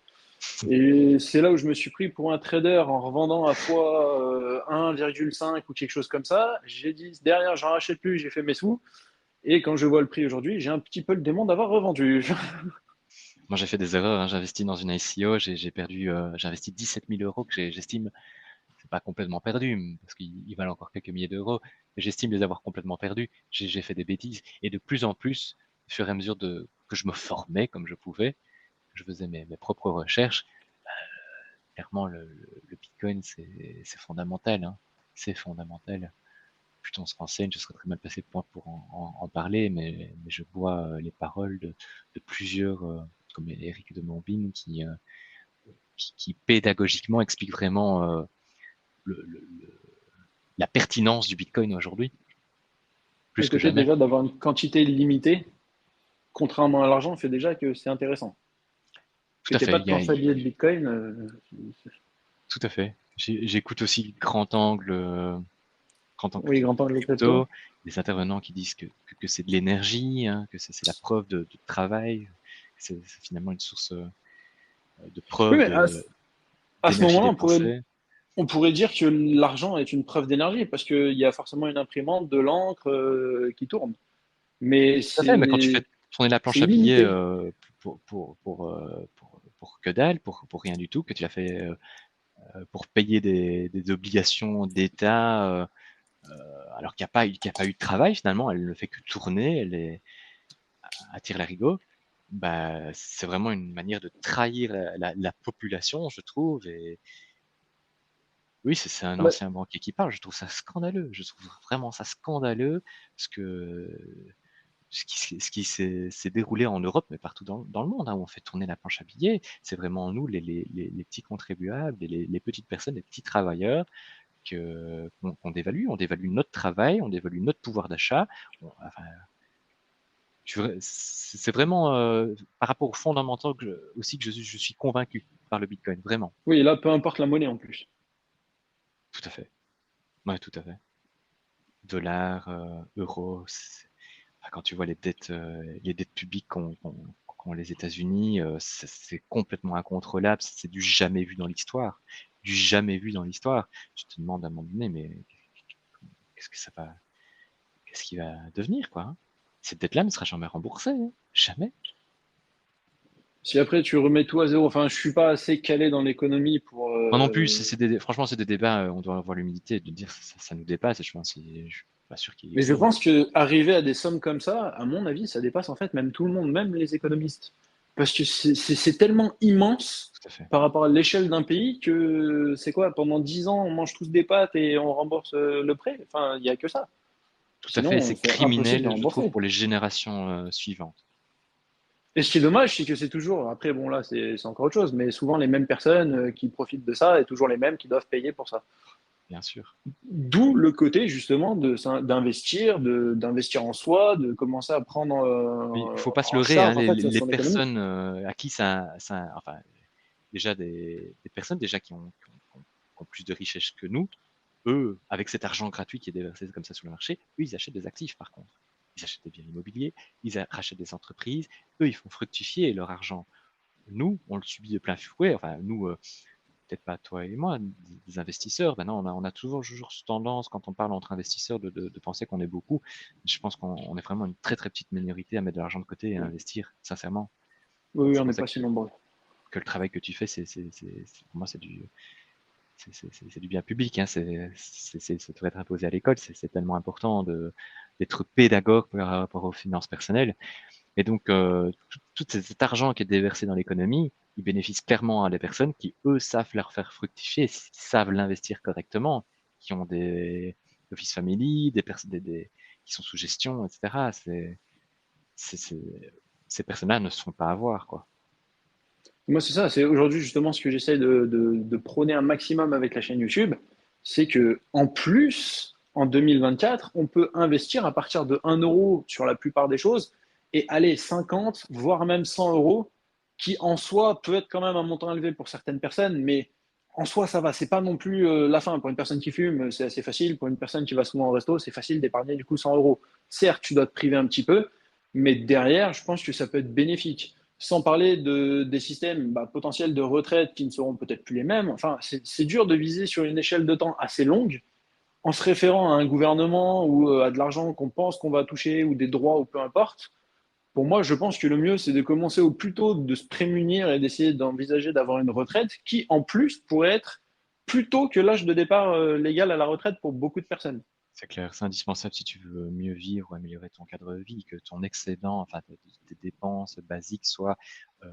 Et c'est là où je me suis pris pour un trader en revendant à fois 1,5 ou quelque chose comme ça. J'ai dit, derrière, j'en rachète plus, j'ai fait mes sous. Et quand je vois le prix aujourd'hui, j'ai un petit peu le démon d'avoir revendu. Moi, j'ai fait des erreurs, hein. J'ai investi dans une ICO, j'ai investi 17 000 euros que j'estime, c'est pas complètement perdu, parce qu'ils valent encore quelques milliers d'euros, mais j'estime les avoir complètement perdus. J'ai fait des bêtises. Et de plus en plus, au fur et à mesure que je me formais comme je pouvais, que je faisais mes propres recherches, clairement, le Bitcoin, c'est fondamental, hein. C'est fondamental. Plus on se renseigne, je serais très mal passé pour en parler, mais je vois les paroles de plusieurs, comme Eric de Montbin, qui pédagogiquement explique vraiment le, le- le- la pertinence du Bitcoin aujourd'hui, Le plus que côté jamais. déjà d'avoir une quantité limitée, contrairement à l'argent, fait déjà que c'est intéressant. Tout Que à tu n'aies fait. pas de planche à billets de Bitcoin, tout à fait. J'écoute aussi Grand Angle, Oui, grand angle crypto. crypto, des intervenants qui disent que c'est de l'énergie, hein, que c'est la preuve de travail, que c'est finalement une source de Oui, preuve mais à ce d'énergie moment-là, dépensée. on pourrait dire que l'argent est une preuve d'énergie parce qu'il y a forcément une imprimante, de l'encre qui tourne. Mais Tout à fait, mais quand tu fais tourner la c'est planche à billets illimité. pour que dalle, pour rien du tout, que tu as fait pour payer des obligations d'État, alors qu'il n'y a pas eu de travail finalement, elle ne fait que tourner, attire l'arigot, bah, c'est vraiment une manière de trahir la population, je trouve. Et oui, c'est un Bah, ancien banquier qui parle, je trouve ça scandaleux, je trouve vraiment ça scandaleux, parce que ce qui s'est déroulé en Europe, mais partout dans le monde, hein, où on fait tourner la planche à billets, c'est vraiment nous, les petits contribuables, les petites personnes, les petits travailleurs, qu'on dévalue. On dévalue notre travail, on dévalue notre pouvoir d'achat. Enfin, c'est vraiment par rapport aux fondamentaux aussi que je suis convaincu par le Bitcoin, vraiment. oui, là, peu importe la monnaie en plus. Tout à fait. Ouais, tout à fait. Dollars, euros. Enfin, quand tu vois les dettes publiques qu'ont les États-Unis, c'est complètement incontrôlable. C'est du jamais vu dans l'histoire. Du jamais vu dans l'histoire. Tu te demandes à un moment donné, mais qu'est-ce que ça va, qu'est-ce qui va devenir, quoi, hein. Cette dette-là ne sera jamais remboursée, hein. Jamais. Si après tu remets tout à zéro, enfin, je suis pas assez calé dans l'économie pour. Moi non plus, franchement, c'est des débats, on doit avoir l'humilité de dire ça nous dépasse. Et je suis pas sûr Mais je qu'il. pense que arriver à des sommes comme ça, à mon avis, ça dépasse en fait même tout le monde, même les économistes. Parce que c'est tellement immense Tout à fait. par rapport à l'échelle d'un pays que c'est quoi, pendant 10 ans, on mange tous des pâtes et on rembourse le prêt. Enfin, il n'y a que ça. Tout à fait. Sinon, C'est c'est impossible de criminel, je trouve, rembourser. pour les générations suivantes. Et ce qui est dommage, c'est que c'est toujours, après, bon là, c'est encore autre chose, mais souvent les mêmes personnes qui profitent de ça et toujours les mêmes qui doivent payer pour ça. Bien sûr. D'où le côté justement d'investir, d'investir en soi, de commencer à prendre Oui, il faut pas se en leurrer, hein, charge en fait les son économie. personnes à qui enfin, déjà des personnes déjà qui ont plus de richesses que nous, eux, avec cet argent gratuit qui est déversé comme ça sur le marché, eux, ils achètent des actifs par contre. Ils achètent des biens immobiliers, rachètent des entreprises, eux, ils font fructifier leur argent. Nous, on le subit de plein fouet, enfin, nous, peut-être pas toi et moi, des investisseurs. Maintenant, on a toujours cette tendance, quand on parle entre investisseurs, de penser qu'on est beaucoup. Je pense qu'on est vraiment une très très petite minorité à mettre de l'argent de côté et à investir, sincèrement. Oui, oui, C'est on pour n'est ça pas si nombreux. que le travail que tu fais, pour moi, c'est du bien public, hein. Ça devrait être imposé à l'école. C'est tellement important d'être pédagogue par rapport aux finances personnelles. Et donc, tout cet argent qui est déversé dans l'économie, il bénéficie clairement à des personnes qui, eux, savent leur faire fructifier, savent l'investir correctement, qui ont des office family, des personnes qui sont sous gestion, etc. C'est, c'est- Ces personnes-là ne se font pas avoir, quoi. Moi, c'est ça, c'est aujourd'hui justement ce que j'essaie de prôner un maximum avec la chaîne YouTube, c'est que en plus, en 2024, on peut investir à partir de 1 euro sur la plupart des choses et aller 50, voire même 100 euros, qui en soi peut être quand même un montant élevé pour certaines personnes, mais en soi, ça va. C'est pas non plus la fin. Pour une personne qui fume, c'est assez facile. Pour une personne qui va souvent au resto, c'est facile d'épargner du coup 100 euros. Certes, tu dois te priver un petit peu, mais derrière, je pense que ça peut être bénéfique. Sans parler des systèmes potentiels de retraite qui ne seront peut-être plus les mêmes. Enfin, c'est dur de viser sur une échelle de temps assez longue en se référant à un gouvernement ou à de l'argent qu'on pense qu'on va toucher ou des droits ou peu importe. Pour moi, je pense que le mieux, c'est de commencer au plus tôt de se prémunir et d'essayer d'envisager d'avoir une retraite qui, en plus, pourrait être plus tôt que l'âge de départ légal à la retraite pour beaucoup de personnes. C'est clair, c'est indispensable si tu veux mieux vivre ou améliorer ton cadre de vie, que ton excédent, enfin tes dépenses basiques soient euh,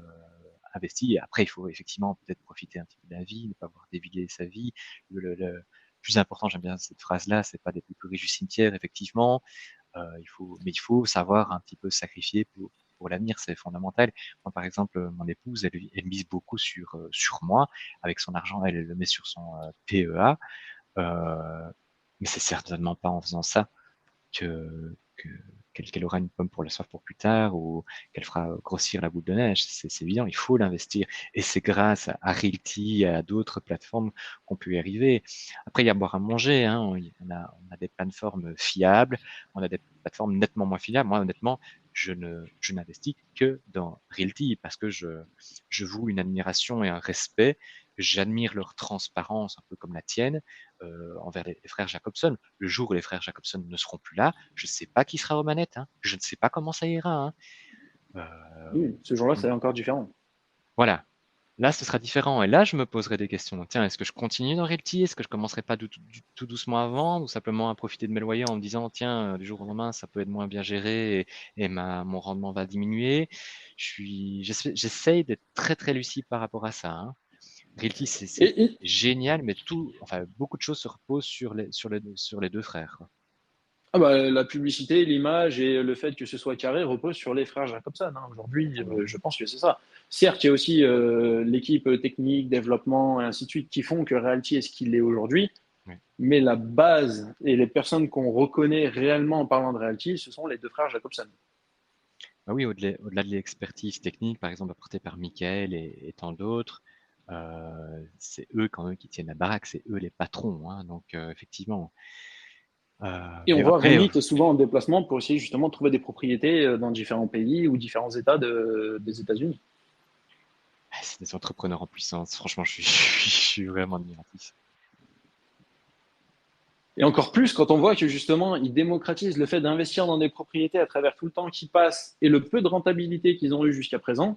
investies. Et après, il faut effectivement peut-être profiter un petit peu de la vie, ne pas voir déviler sa vie. Le plus important, j'aime bien cette phrase-là, c'est pas d'être le plus riche du cimetière, effectivement. Mais il faut savoir un petit peu sacrifier pour l'avenir, c'est fondamental. Moi, par exemple, mon épouse, elle mise beaucoup sur moi. Avec son argent, elle le met sur son PEA. Euh, mais c'est certainement pas en faisant ça que qu'elle aura une pomme pour la soif pour plus tard ou qu'elle fera grossir la boule de neige. C'est évident, il faut l'investir. Et c'est grâce à Realty et à d'autres plateformes qu'on peut y arriver. Après, il y a à boire à manger. Hein. On a des plateformes fiables, on a des plateformes nettement moins fiables. Moi, honnêtement, je n'investis que dans Realty parce que je voue une admiration et un respect. J'admire leur transparence, un peu comme la tienne, envers les frères Jacobson. Le jour où les frères Jacobson ne seront plus là, je ne sais pas qui sera aux manettes. Hein. Je ne sais pas comment ça ira. Hein. Oui, ce jour-là, c'est encore différent. Voilà. Là, ce sera différent. Et là, je me poserai des questions. Donc, tiens, est-ce que je continue dans Realty? Est-ce que je commencerai pas tout doucement à vendre ou simplement à profiter de mes loyers en me disant, tiens, du jour au lendemain, ça peut être moins bien géré et mon rendement va diminuer. J'essaye d'être très, très lucide par rapport à ça. Hein. Realty, c'est Et, génial, mais enfin, beaucoup de choses se reposent sur les deux frères. Quoi. ah bah, la publicité, l'image et le fait que ce soit carré reposent sur les frères Jacobson. Hein. Aujourd'hui, je pense que c'est ça. Certes, il y a aussi l'équipe technique, développement et ainsi de suite qui font que Realty est ce qu'il est aujourd'hui. Oui. Mais la base et les personnes qu'on reconnaît réellement en parlant de Realty, ce sont les deux frères Jacobson. Ah oui, au-delà de l'expertise technique, par exemple, apportée par Michael et tant d'autres, c'est eux quand même qui tiennent la baraque, c'est eux les patrons. Hein, donc, effectivement. Et on Mais voit après, Remit souvent en déplacement pour essayer justement de trouver des propriétés dans différents pays ou différents États des États-Unis. c'est des entrepreneurs en puissance. Franchement, je suis vraiment admiratif. Et encore plus quand on voit que justement, ils démocratisent le fait d'investir dans des propriétés à travers tout le temps qui passe et le peu de rentabilité qu'ils ont eu jusqu'à présent,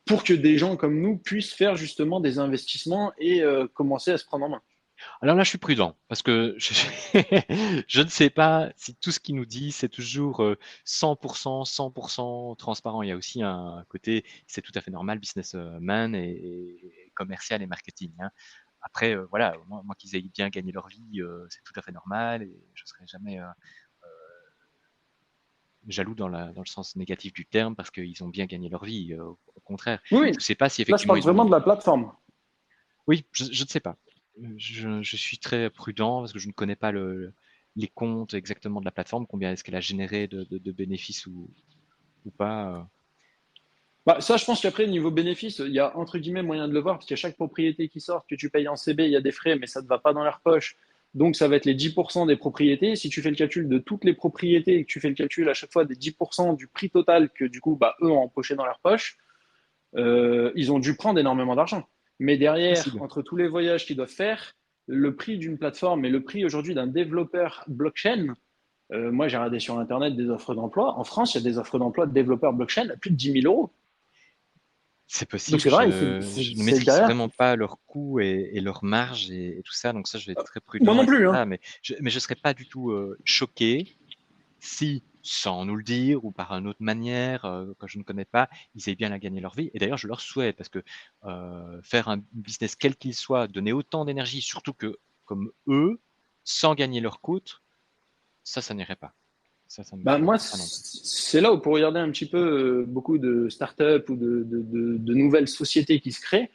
pour que des gens comme nous puissent faire justement des investissements et commencer à se prendre en main. Alors là, je suis prudent parce que je ne sais pas si tout ce qu'il nous dit, c'est toujours 100%, 100% transparent. Il y a aussi un côté, c'est tout à fait normal, businessman et commercial et marketing. Hein. Après, voilà, moi qu'ils aient bien gagné leur vie, c'est tout à fait normal et je ne serai jamais jaloux dans le sens négatif du terme parce qu'ils ont bien gagné leur vie. Au contraire, Oui, je ne sais pas si là je effectivement parle ils ont. vraiment de la plateforme. Oui, je ne sais pas. Je suis très prudent parce que je ne connais pas les comptes exactement de la plateforme, combien est-ce qu'elle a généré de bénéfices ou pas. Bah, ça, je pense qu'après, niveau bénéfice, il y a entre guillemets moyen de le voir, parce qu'il y a chaque propriété qui sort, que tu payes en CB, il y a des frais, mais ça ne va pas dans leur poche. Donc, ça va être les 10% des propriétés. Si tu fais le calcul de toutes les propriétés et que tu fais le calcul à chaque fois des 10% du prix total que du coup, bah, eux ont empoché dans leur poche, ils ont dû prendre énormément d'argent. Mais derrière, Possible. entre tous les voyages qu'ils doivent faire, le prix d'une plateforme et le prix aujourd'hui d'un développeur blockchain, moi j'ai regardé sur Internet des offres d'emploi. En France, il y a des offres d'emploi de développeurs blockchain à plus de 10 000 euros. C'est Donc possible, c'est vrai, je ne c'est maîtrise derrière. vraiment pas leurs coûts et leurs marges et tout ça, donc ça, je vais être très Moi prudent non avec plus, hein. ça, mais je serais pas du tout choqué si, sans nous le dire ou par une autre manière que je ne connais pas, ils aient bien à gagner leur vie. Et d'ailleurs, je leur souhaite parce que faire un business quel qu'il soit, donner autant d'énergie, surtout que comme eux, sans gagner leur coût, ça n'irait pas. Ça ne me Bah, ferait moi, pas non plus. c'est là où pour regarder un petit peu beaucoup de startups ou de nouvelles sociétés qui se créent,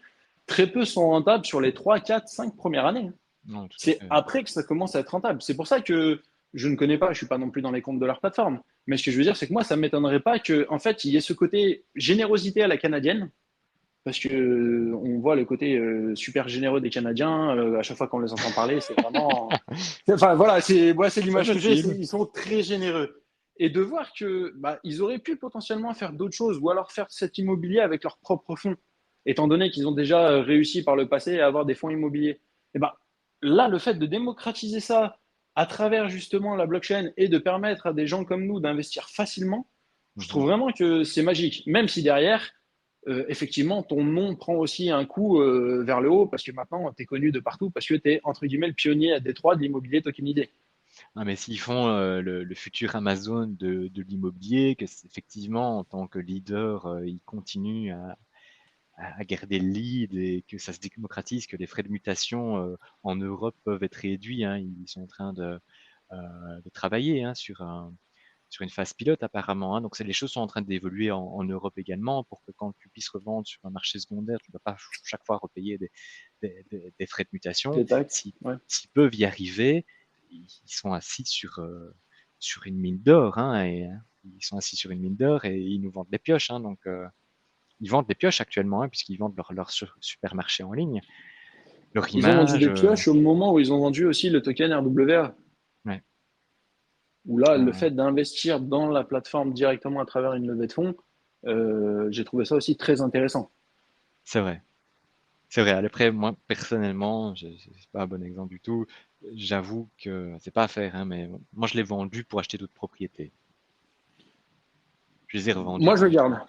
très peu sont rentables sur les 3, 4, 5 premières années. Non, tout à C'est fait. après que ça commence à être rentable. C'est pour ça que je ne connais pas, je suis pas non plus dans les comptes de leur plateforme. Mais ce que je veux dire, c'est que moi, ça ne m'étonnerait pas que, en fait, il y ait ce côté générosité à la canadienne, parce que on voit le côté super généreux des Canadiens. À chaque fois qu'on les entend parler, c'est vraiment. Enfin voilà, c'est C'est l'image que j'ai. possible. Ils sont très généreux. Et de voir que bah, ils auraient pu potentiellement faire d'autres choses ou alors faire cet immobilier avec leurs propres fonds, étant donné qu'ils ont déjà réussi par le passé à avoir des fonds immobiliers. Et ben là, le fait de démocratiser ça à travers justement la blockchain et de permettre à des gens comme nous d'investir facilement, je trouve Mhm. vraiment que c'est magique. Même si derrière, effectivement, ton nom prend aussi un coup vers le haut parce que maintenant, tu es connu de partout parce que tu es, entre guillemets, le pionnier à Détroit de l'immobilier tokenisé. Non, mais s'ils font le futur Amazon de l'immobilier, que effectivement, en tant que leader, ils continuent à garder le lead et que ça se démocratise, que les frais de mutation en Europe peuvent être réduits. Hein. Ils sont en train de travailler hein, sur une phase pilote apparemment. Hein. Donc les choses sont en train d'évoluer en Europe également pour que quand tu puisses revendre sur un marché secondaire, tu ne dois pas chaque fois repayer des frais de mutation. Les taxes, S'ils ouais. s'ils peuvent y arriver, ils sont assis sur une mine d'or, hein, et ils sont assis sur une mine d'or et ils nous vendent des pioches, hein, donc ils vendent des pioches actuellement, hein, puisqu'ils vendent leur supermarché en ligne, leur Ils ont vendu image. des pioches au moment où ils ont vendu aussi le token RWA. Ouais, Où là, le ouais, fait d'investir dans la plateforme directement à travers une levée de fonds, j'ai trouvé ça aussi très intéressant. c'est vrai. C'est vrai. Après, moi, personnellement, c'est pas un bon exemple du tout. J'avoue que c'est pas à faire, hein, mais moi, je l'ai vendu pour acheter d'autres propriétés. Je les ai revendus Moi, je pour garde.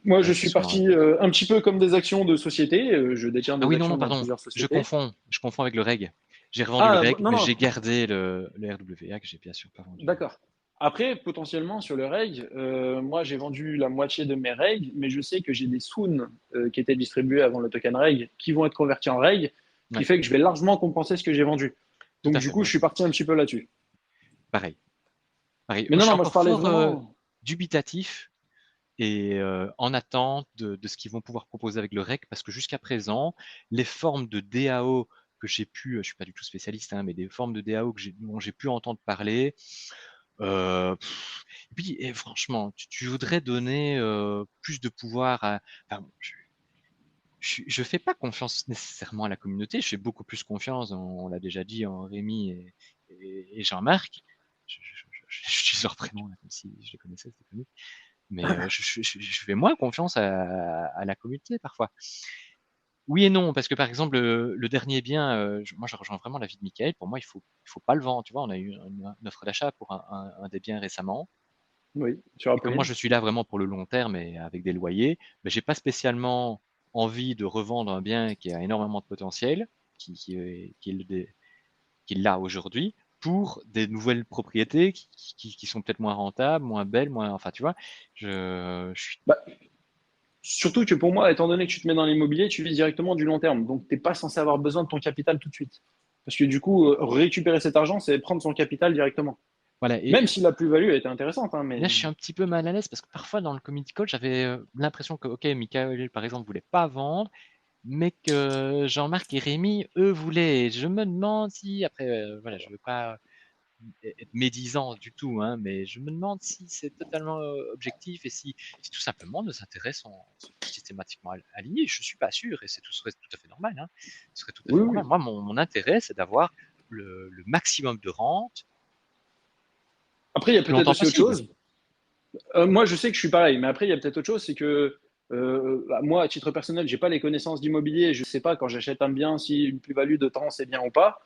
Moi, je suis investissement. parti un petit peu comme des actions de société. Je détiens Ah des oui, non, actions non, dans pardon. plusieurs Je sociétés. confonds. Je confonds avec le reg. J'ai revendu le Ah, reg, non, mais non, j'ai gardé le RWA que j'ai bien sûr pas vendu. d'accord. Après, potentiellement, sur le reg, moi, j'ai vendu la moitié de mes reg, mais je sais que j'ai des soon qui étaient distribués avant le token reg qui vont être convertis en reg, qui Ouais, fait que je vais largement compenser ce que j'ai vendu. tout Donc, à du fait. coup, Ouais, je suis parti un petit peu là-dessus. pareil. Pareil. Mais Je non, suis non, moi, je encore parlais fort vraiment. dubitatif et en attente de ce qu'ils vont pouvoir proposer avec le REC, parce que jusqu'à présent, les formes de DAO que j'ai pu, je suis pas du tout spécialiste, hein, mais des formes de DAO dont j'ai pu entendre parler, et puis franchement, tu voudrais donner plus de pouvoir à. Enfin, je fais pas confiance nécessairement à la communauté, je fais beaucoup plus confiance, on l'a déjà dit, en Rémi et Jean-Marc. Je dis leur prénom là, comme si je les connaissais, c'était connu. Mais je fais moins confiance à la communauté parfois. Oui et non, parce que par exemple, le dernier bien, moi je rejoins vraiment l'avis de Michael. Pour moi, il faut pas le vendre. Tu vois, on a eu une offre d'achat pour un des biens récemment. Oui, sur Et comme moi, Apolline. je suis là vraiment pour le long terme et avec des loyers, ben, j'ai pas spécialement envie de revendre un bien qui a énormément de potentiel, qui est qui l'a aujourd'hui, pour des nouvelles propriétés qui sont peut-être moins rentables, moins belles, moins. Enfin, tu vois, je suis. Bah, surtout que pour moi, étant donné que tu te mets dans l'immobilier, tu vis directement du long terme. Donc, tu n'es pas censé avoir besoin de ton capital tout de suite. Parce que du coup, récupérer cet argent, c'est prendre son capital directement. Voilà. Même si la plus-value a été intéressante, hein, Là, mais je suis un petit peu mal à l'aise parce que parfois dans le community call, j'avais l'impression que, ok, Michael, par exemple, voulait pas vendre, mais que Jean-Marc et Rémi, eux, voulaient. Et je me demande si, après, voilà, je veux pas être médisant du tout, hein, mais je me demande si c'est totalement objectif et si tout simplement nos intérêts sont systématiquement alignés. Je suis pas sûr et serait tout à fait normal, hein. Ce serait tout à oui, fait oui. normal. Moi, mon intérêt, c'est d'avoir le maximum de rente Après, il y le a plus peut-être longtemps aussi autre possible. chose. Moi, je sais que je suis pareil, mais après, il y a peut-être autre chose, c'est que bah, moi, à titre personnel, j'ai pas les connaissances d'immobilier, je sais pas quand j'achète un bien si une plus-value de temps c'est bien ou pas.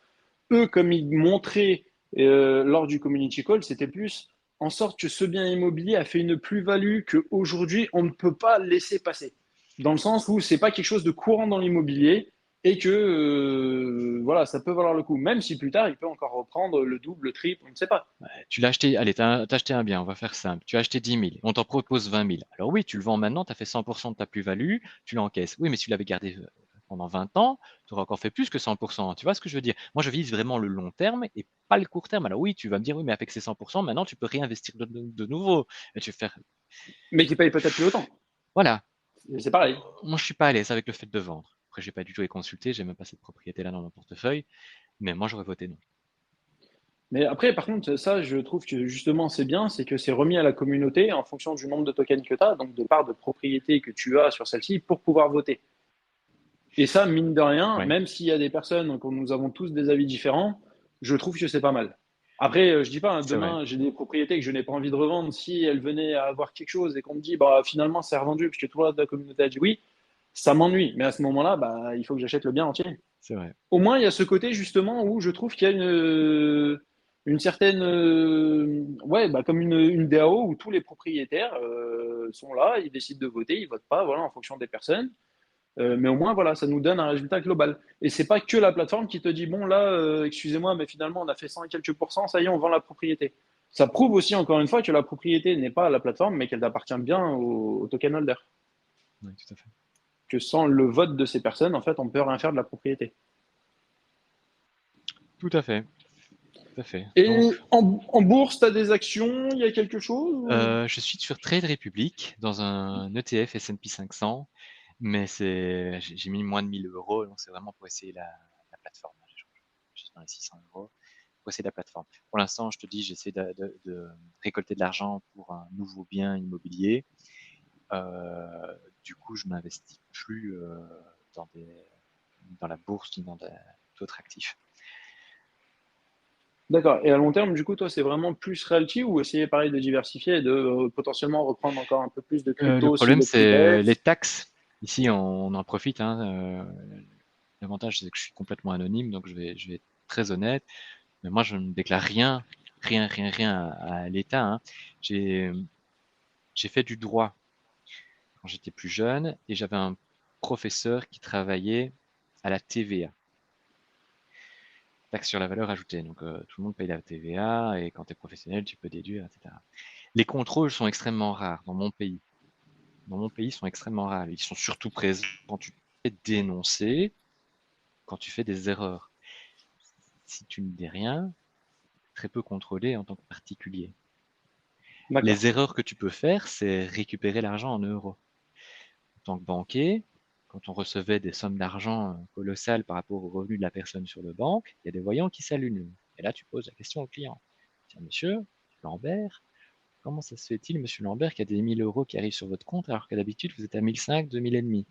Eux, comme ils montraient lors du community call, c'était plus en sorte que ce bien immobilier a fait une plus-value qu'aujourd'hui, on ne peut pas laisser passer. Dans le sens où c'est pas quelque chose de courant dans l'immobilier et que voilà, ça peut valoir le coup, même si plus tard, il peut encore reprendre le double, le triple, on ne sait pas. Tu l'as acheté, allez, t'as acheté un bien, on va faire simple. Tu as acheté 10 000, on t'en propose 20 000. Alors oui, tu le vends maintenant, tu as fait 100% de ta plus-value, tu l'encaisses. Oui, mais si tu l'avais gardé pendant 20 ans, tu aurais encore fait plus que 100%. Tu vois ce que je veux dire? Moi, je vise vraiment le long terme et pas le court terme. Alors oui, tu vas me dire, oui, mais avec ces 100%, maintenant, tu peux réinvestir de nouveau. Et tu vas faire. Mais qui paye peut-être plus autant. Voilà. C'est pareil. Moi, je suis pas à l'aise avec le fait de vendre. Après, j'ai pas du tout les consulté, j'ai même pas cette propriété-là dans mon portefeuille, mais moi, j'aurais voté non. Mais après, par contre, ça, je trouve que justement, c'est bien, c'est que c'est remis à la communauté en fonction du nombre de tokens que tu as, donc de part de propriété que tu as sur celle-ci pour pouvoir voter. Et ça, mine de rien, Ouais, même s'il y a des personnes, que nous avons tous des avis différents, je trouve que c'est pas mal. Après, je dis pas, hein, c'est vrai. demain, j'ai des propriétés que je n'ai pas envie de revendre. Si elles venaient à avoir quelque chose et qu'on me dit, bah, finalement, c'est revendu parce que tout le reste de la communauté a dit oui, ça m'ennuie. Mais à ce moment-là, bah, il faut que j'achète le bien entier. C'est vrai. Au moins, il y a ce côté justement où je trouve qu'il y a une certaine, ouais, bah, comme une DAO où tous les propriétaires sont là, ils décident de voter, ils votent pas, voilà, en fonction des personnes. Mais au moins, voilà, ça nous donne un résultat global. Et c'est pas que la plateforme qui te dit, bon, là, excusez-moi, mais finalement, on a fait 100 et quelques pourcents, ça y est, on vend la propriété. Ça prouve aussi, encore une fois, que la propriété n'est pas à la plateforme, mais qu'elle appartient bien au token holder. Oui, tout à fait. Que sans le vote de ces personnes, en fait, on peut rien faire de la propriété. Tout à fait. Tout à fait. Donc, Et en bourse, tu as des actions, il y a quelque chose je suis sur Trade Republic dans un ETF S&P 500, mais j'ai mis moins de 1 000 euros, donc c'est vraiment pour essayer la plateforme. Je suis dans les 600 euros. posséder la plateforme. Pour l'instant, je te dis, j'essaie de récolter de l'argent pour un nouveau bien immobilier. Du coup, je m'investis plus dans, dans la bourse ni dans d'autres actifs. D'accord. Et à long terme, du coup, toi, c'est vraiment plus realty ou essayer pareil de diversifier et de potentiellement reprendre encore un peu plus de Le crypto si problème, le prix c'est les baisse? taxes. Ici, on en profite, hein. L'avantage, c'est que je suis complètement anonyme, donc je vais être très honnête. Mais moi, je ne déclare rien à l'État, hein. J'ai, j'ai fait du droit quand j'étais plus jeune et j'avais un professeur qui travaillait à la TVA, taxe sur la valeur ajoutée. Donc, tout le monde paye la TVA et quand tu es professionnel, tu peux déduire, etc. Les contrôles sont extrêmement rares dans mon pays. Dans mon pays, ils sont extrêmement rares. Ils sont surtout présents quand tu te fais dénoncer, quand tu fais des erreurs. Si tu ne dis rien, très peu contrôlé en tant que particulier. D'accord. Les erreurs que tu peux faire, c'est récupérer l'argent en euros. En tant que banquier, quand on recevait des sommes d'argent colossales par rapport aux revenus de la personne sur le banque, il y a des voyants qui s'allument. Et là, tu poses la question au client. Tiens, monsieur Lambert, comment ça se fait-il, monsieur Lambert, qu'il y a des 1 000 € qui arrivent sur votre compte alors que d'habitude, vous êtes à 1 500, 2 500?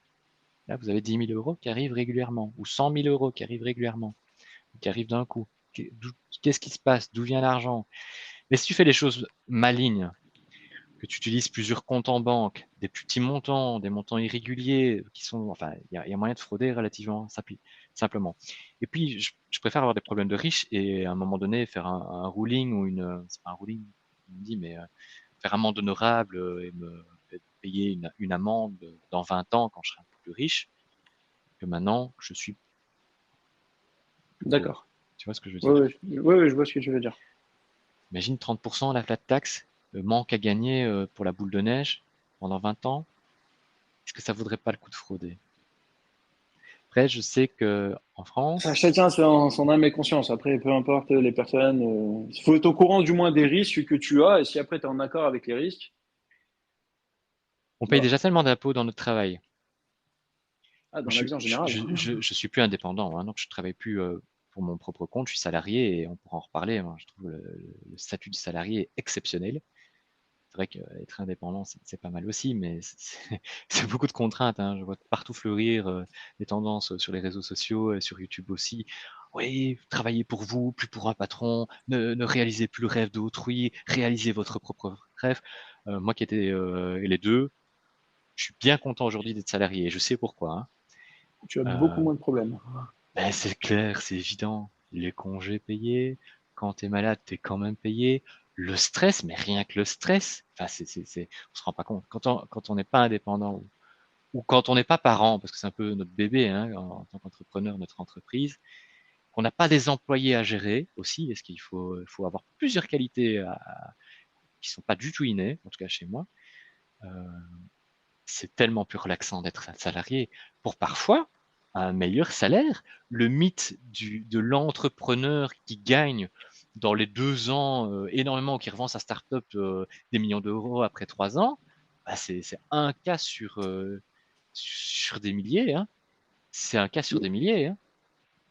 Là, vous avez 10 000 € qui arrivent régulièrement, ou 100 000 € qui arrivent régulièrement, ou qui arrivent d'un coup. Qu'est-ce qui se passe? D'où vient l'argent? Mais si tu fais les choses malignes, que tu utilises plusieurs comptes en banque, des petits montants, des montants irréguliers, qui sont, enfin, il y a moyen de frauder relativement simplement. Et puis, je préfère avoir des problèmes de riches et à un moment donné faire un ruling ou c'est pas un ruling, on me dit, mais faire amende honorable et me payer une amende dans 20 ans quand je serai un peu plus riche que maintenant que je suis plus D'accord. pauvre. Tu vois ce que je veux Oui, dire? oui, oui, oui, je vois ce que tu veux dire. Imagine 30% la flat tax, manque à gagner pour la boule de neige pendant 20 ans. Est-ce que ça vaudrait pas le coup de frauder? Après, je sais que en Ça, France, chacun son âme et conscience. Après, peu importe les personnes, il faut être au courant du moins des risques que tu as. Et si après tu es en accord avec les risques, on paye voilà. déjà tellement d'impôts dans notre travail. Ah, Moi, dans la vie en général. je suis plus indépendant, hein, donc je travaille plus pour mon propre compte. Je suis salarié et on pourra en reparler, hein. Je trouve le statut de salarié exceptionnel. C'est vrai qu'être indépendant, c'est pas mal aussi, mais c'est beaucoup de contraintes, hein. Je vois partout fleurir des tendances sur les réseaux sociaux et sur YouTube aussi. Oui, travaillez pour vous, plus pour un patron, ne réalisez plus le rêve d'autrui, réalisez votre propre rêve. Moi qui étais les deux, je suis bien content aujourd'hui d'être salarié et je sais pourquoi, Tu as beaucoup hein. moins de problèmes. Ben, c'est clair, c'est évident. Les congés payés, quand tu es malade, tu es quand même payé. Le stress, mais rien que le stress, enfin, on se rend pas compte. Quand on n'est pas indépendant ou quand on n'est pas parent, parce que c'est un peu notre bébé, hein, en tant qu'entrepreneur, notre entreprise, qu'on n'a pas des employés à gérer aussi, parce qu'il faut avoir plusieurs qualités qui sont pas du tout innées, en tout cas chez moi. Euh, c'est tellement plus relaxant d'être un salarié pour parfois un meilleur salaire. Le mythe de l'entrepreneur qui gagne dans les 2 ans énormément, qui revend sa start-up des millions d'euros après 3 ans, bah c'est un cas sur des milliers, hein. C'est un cas sur des milliers, hein.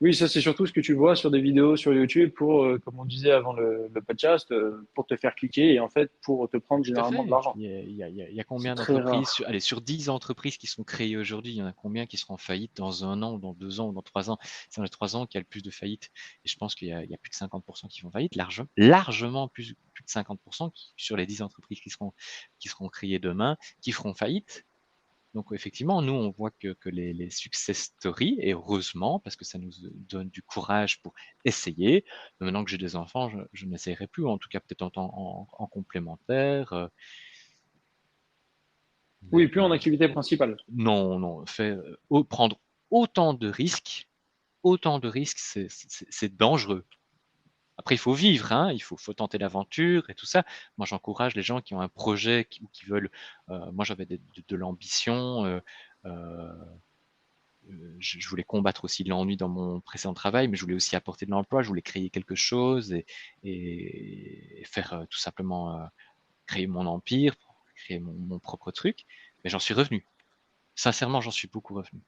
Oui, ça c'est surtout ce que tu vois sur des vidéos sur YouTube pour, comme on disait avant le podcast, pour te faire cliquer et en fait pour te prendre Tout à généralement de fait. l'argent. Il y a C'est combien très d'entreprises rare. allez, sur 10 entreprises qui sont créées aujourd'hui, il y en a combien qui seront en faillite dans 1 an, ou dans 2 ans, ou dans 3 ans? C'est dans les 3 ans qu'il y a le plus de faillites. Et je pense qu'il y a plus de 50% qui vont faillite, largement plus de 50% sur les 10 entreprises qui seront créées demain, qui feront faillite. Donc effectivement, nous, on voit que les success stories, et heureusement, parce que ça nous donne du courage pour essayer. Mais maintenant que j'ai des enfants, je n'essaierai plus, en tout cas peut-être en complémentaire. Oui, Mais plus en activité principale. non, non, prendre autant de risques, c'est dangereux. Après, il faut vivre, hein, faut tenter l'aventure et tout ça. Moi, j'encourage les gens qui ont un projet ou qui veulent. Moi, j'avais de l'ambition. Euh, je voulais combattre aussi l'ennui dans mon précédent travail, mais je voulais aussi apporter de l'emploi. Je voulais créer quelque chose et faire tout simplement créer mon empire, créer mon propre truc. Mais j'en suis revenu. Sincèrement, j'en suis beaucoup revenu.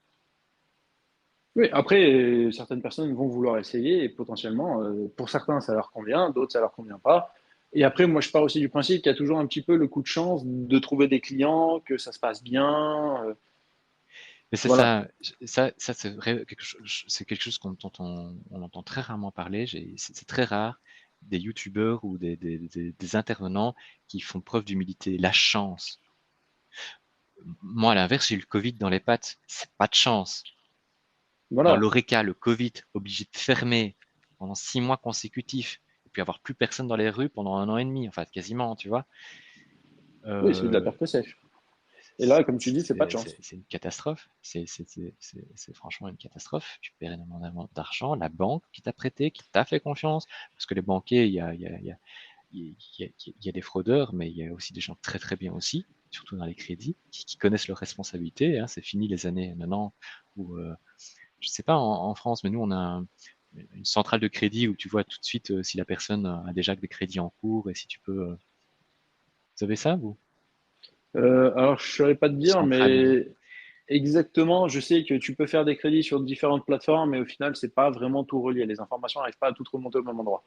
Oui, après, certaines personnes vont vouloir essayer et potentiellement, pour certains, ça leur convient, d'autres, ça leur convient pas. Et après, moi, je pars aussi du principe qu'il y a toujours un petit peu le coup de chance de trouver des clients, que ça se passe bien. Mais c'est Voilà. ça, ça c'est vrai, c'est quelque chose dont on entend très rarement parler. C'est très rare des youtubeurs ou des intervenants qui font preuve d'humilité. La chance. Moi, à l'inverse, j'ai eu le Covid dans les pattes. C'est pas de chance. Dans Voilà. l'Oreca, le Covid, obligé de fermer pendant 6 mois consécutifs, et puis avoir plus personne dans les rues pendant 1 an et demi, enfin quasiment, tu vois. Oui, c'est de la Euh, perte sèche. Et là, comme tu dis, c'est pas de c'est chance. c'est une catastrophe. C'est franchement une catastrophe. Tu perds énormément d'argent. La banque qui t'a prêté, qui t'a fait confiance, parce que les banquiers, il y a des fraudeurs, mais il y a aussi des gens très très bien aussi, surtout dans les crédits, qui connaissent leurs responsabilités, hein. C'est fini les années 90 où, je sais pas en France, mais nous on a une centrale de crédit où tu vois tout de suite si la personne a déjà des crédits en cours et si tu peux. Vous avez ça, vous? Alors, je ne saurais pas te dire, Centrale. mais exactement, je sais que tu peux faire des crédits sur différentes plateformes, mais au final, c'est pas vraiment tout relié. Les informations n'arrivent pas à tout remonter au même endroit.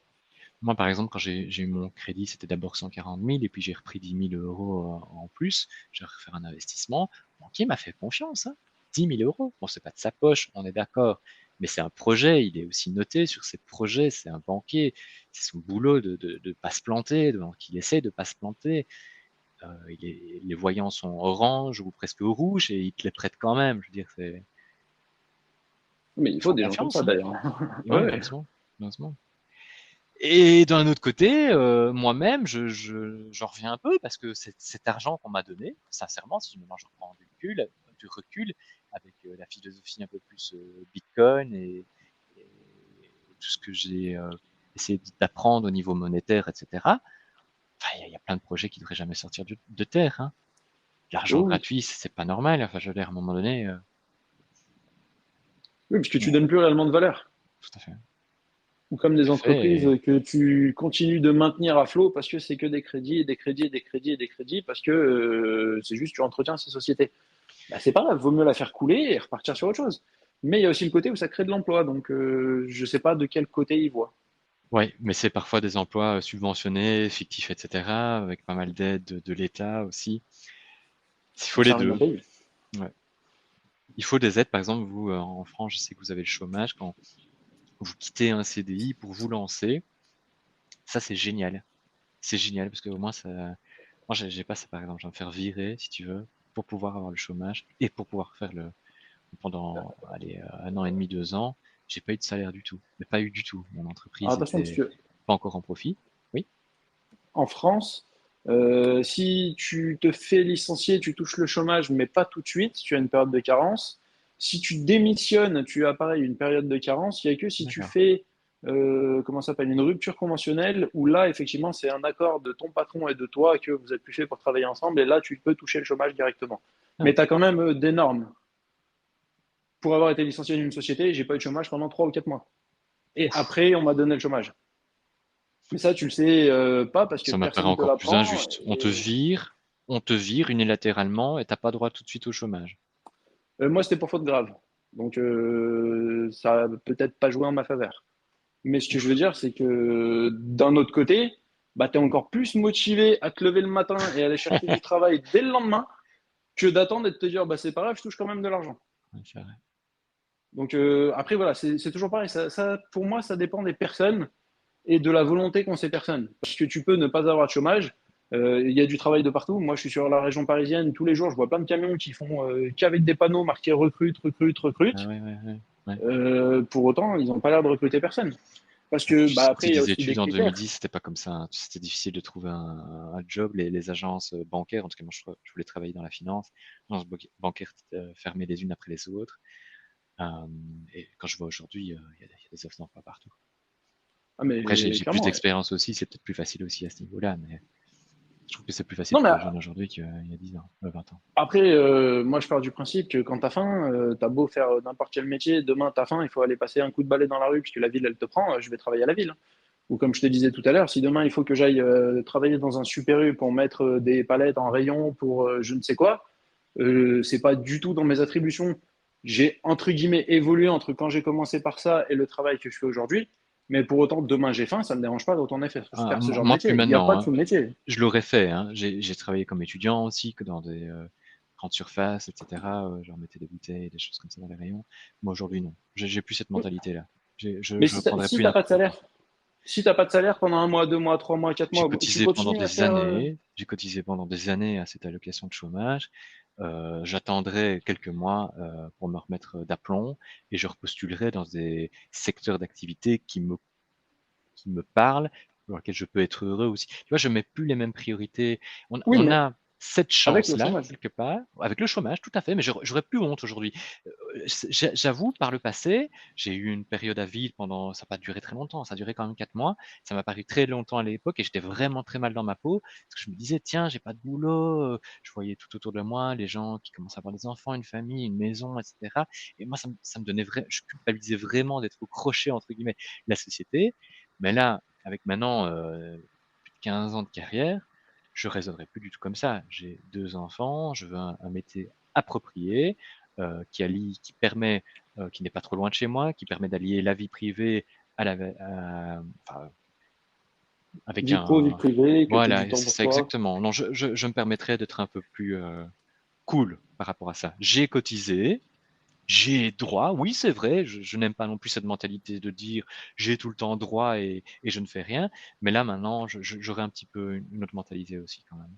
Moi, par exemple, quand j'ai eu mon crédit, c'était d'abord 140 000 et puis j'ai repris 10 000 € en plus. J'ai refait un investissement. Le banquier m'a fait confiance, hein. 10 000 €. Bon, c'est pas de sa poche, on est d'accord. Mais c'est un projet, il est aussi noté sur ses projets, c'est un banquier. C'est son boulot de pas se planter, donc il essaie de pas se planter. Les voyants sont orange ou presque rouges et il te les prête quand même. Je veux dire, Mais il ils faut font des gens comme confiance, ça, hein. d'ailleurs. Et ouais, Ouais. heureusement, heureusement. Et d'un autre côté, moi-même, j'en reviens un peu parce que cet argent qu'on m'a donné, sincèrement, si maintenant je reprends du recul avec la philosophie un peu plus Bitcoin et tout ce que j'ai essayé d'apprendre au niveau monétaire, etc. Enfin, il y a plein de projets qui devraient jamais sortir de terre, hein. L'argent Oh oui. gratuit, c'est pas normal. Enfin, je veux dire, à un moment donné, Oui, puisque tu bon, donnes plus réellement de valeur. tout à fait, Ou comme tout des à fait. entreprises que tu continues de maintenir à flot parce que c'est que des crédits et des crédits et des crédits et des crédits parce que c'est juste tu entretiens ces sociétés. Bah, c'est pas grave, vaut mieux la faire couler et repartir sur autre chose. Mais il y a aussi le côté où ça crée de l'emploi, donc je sais pas de quel côté ils voient. Ouais, mais c'est parfois des emplois subventionnés, fictifs, etc., avec pas mal d'aides de l'État aussi. Il faut Ça les arrive deux. d'un pays. Ouais. Il faut des aides, par exemple, vous, en France, je sais que vous avez le chômage, quand vous quittez un CDI pour vous lancer, ça c'est génial. C'est génial parce que au moins ça. Moi, j'ai pas ça, par exemple, je vais me faire virer, si tu veux, pour pouvoir avoir le chômage et pour pouvoir faire pendant, allez, 1 an et demi, 2 ans, j'ai pas eu de salaire du tout. Mais pas eu du tout. Mon Alors entreprise attention, parce était que pas encore en profit. Oui. en France, si tu te fais licencier, tu touches le chômage, mais pas tout de suite, tu as une période de carence. Si tu démissionnes, tu as pareil une période de carence. Il n'y a que si tu D'accord. fais comment ça s'appelle, une rupture conventionnelle, où là, effectivement, c'est un accord de ton patron et de toi que vous êtes plus fait pour travailler ensemble, et là, tu peux toucher le chômage directement. Ah, Mais tu as quand même des normes. Pour avoir été licencié d'une société, j'ai pas eu de chômage pendant 3 ou 4 mois. Et après, on m'a donné le chômage. Mais ça, tu le sais pas parce que ça m'apparaît personne ne te encore plus l'apprend. injuste. On te vire unilatéralement et t'as pas droit tout de suite au chômage. Moi, c'était pour faute grave. Donc, ça a peut-être pas joué en ma faveur. Mais ce que je veux Ouf. dire, c'est que d'un autre côté, bah, tu es encore plus motivé à te lever le matin et aller chercher du travail dès le lendemain que d'attendre et de te dire, bah, c'est pas grave, je touche quand même de l'argent. Ouais, c'est vrai. Donc, après, voilà, c'est toujours pareil. Pour moi, ça dépend des personnes et de la volonté qu'ont ces personnes. Parce que tu peux ne pas avoir de chômage. Il y a du travail de partout. Moi, je suis sur la région parisienne. Tous les jours, je vois plein de camions qui font qu'avec des panneaux marqués recrute, recrute, Ah recrute. ouais, ouais, ouais. Ouais. Pour autant, ils n'ont pas l'air de recruter personne. Parce En que plus, bah, après, sorti il y a des aussi des études en critères. 2010, c'était pas comme ça, hein. C'était difficile de trouver un job. Les agences bancaires, en tout cas, moi, je voulais travailler dans la finance. Les agences bancaires fermées les unes après les autres. Euh, et quand je vois aujourd'hui, il y a des offres d'emploi partout. Ah, Après, mais j'ai plus clairement. d'expérience aussi, c'est peut-être plus facile aussi à ce niveau-là, mais je trouve que c'est plus facile Non, mais pour les jeunes aujourd'hui qu'il y a 10 ans, 20 ans. après, moi, je pars du principe que quand tu as faim, tu as beau faire n'importe quel métier, demain, tu as faim, il faut aller passer un coup de balai dans la rue puisque la ville, elle te prend, je vais travailler à la ville. Ou comme je te disais tout à l'heure, si demain, il faut que j'aille travailler dans un Super U pour mettre des palettes en rayon pour je ne sais quoi, c'est pas du tout dans mes attributions j'ai entre guillemets évolué entre quand j'ai commencé par ça et le travail que je fais aujourd'hui. Mais pour autant, demain j'ai faim, ça me dérange pas de retourner faire ce genre de Moi, plus métier. Il n'y a pas maintenant, de hein. sous-métier. Je l'aurais fait, hein. J'ai travaillé comme étudiant aussi, que dans des grandes surfaces, etc. Je remettais des bouteilles, des choses comme ça dans les rayons. Moi, aujourd'hui, non. J'ai plus cette mentalité-là. Mais Je reprendrai si plus t'as pas de n'importe quoi. salaire, si t'as pas de salaire pendant un mois, 2 mois, 3 mois, quatre J'ai mois, tu cotisé pendant continues à des faire. années. J'ai cotisé pendant des années à cette allocation de chômage. J'attendrai quelques mois pour me remettre d'aplomb et je repostulerai dans des secteurs d'activité qui me parlent, dans lesquels je peux être heureux aussi. Tu vois, je mets plus les mêmes priorités. Oui, On mais a cette avec le chance-là, chômage. quelque part, avec le chômage, tout à fait, mais j'aurais plus honte aujourd'hui. J'avoue, par le passé, j'ai eu une période à vide pendant, ça n'a pas duré très longtemps, ça a duré quand même 4 mois. Ça m'a paru très longtemps à l'époque et j'étais vraiment très mal dans ma peau parce que je me disais, tiens, j'ai pas de boulot. Je voyais tout autour de moi les gens qui commencent à avoir des enfants, une famille, une maison, etc. Et moi, ça me donnait je culpabilisais vraiment d'être au crochet, entre guillemets, de la société. Mais là, avec maintenant plus de 15 ans de carrière, je raisonnerai plus du tout comme ça. J'ai 2 enfants, je veux un métier approprié, qui permet, qui n'est pas trop loin de chez moi, qui permet d'allier la vie privée enfin, avec Vie pro, vie un, privée, que tu aies du voilà, temps c'est pour ça toi. exactement. Non, je me permettrai d'être un peu plus cool par rapport à ça. J'ai cotisé, j'ai droit, oui, c'est vrai, je n'aime pas non plus cette mentalité de dire j'ai tout le temps droit et je ne fais rien, mais là maintenant, j'aurais un petit peu une autre mentalité aussi quand même.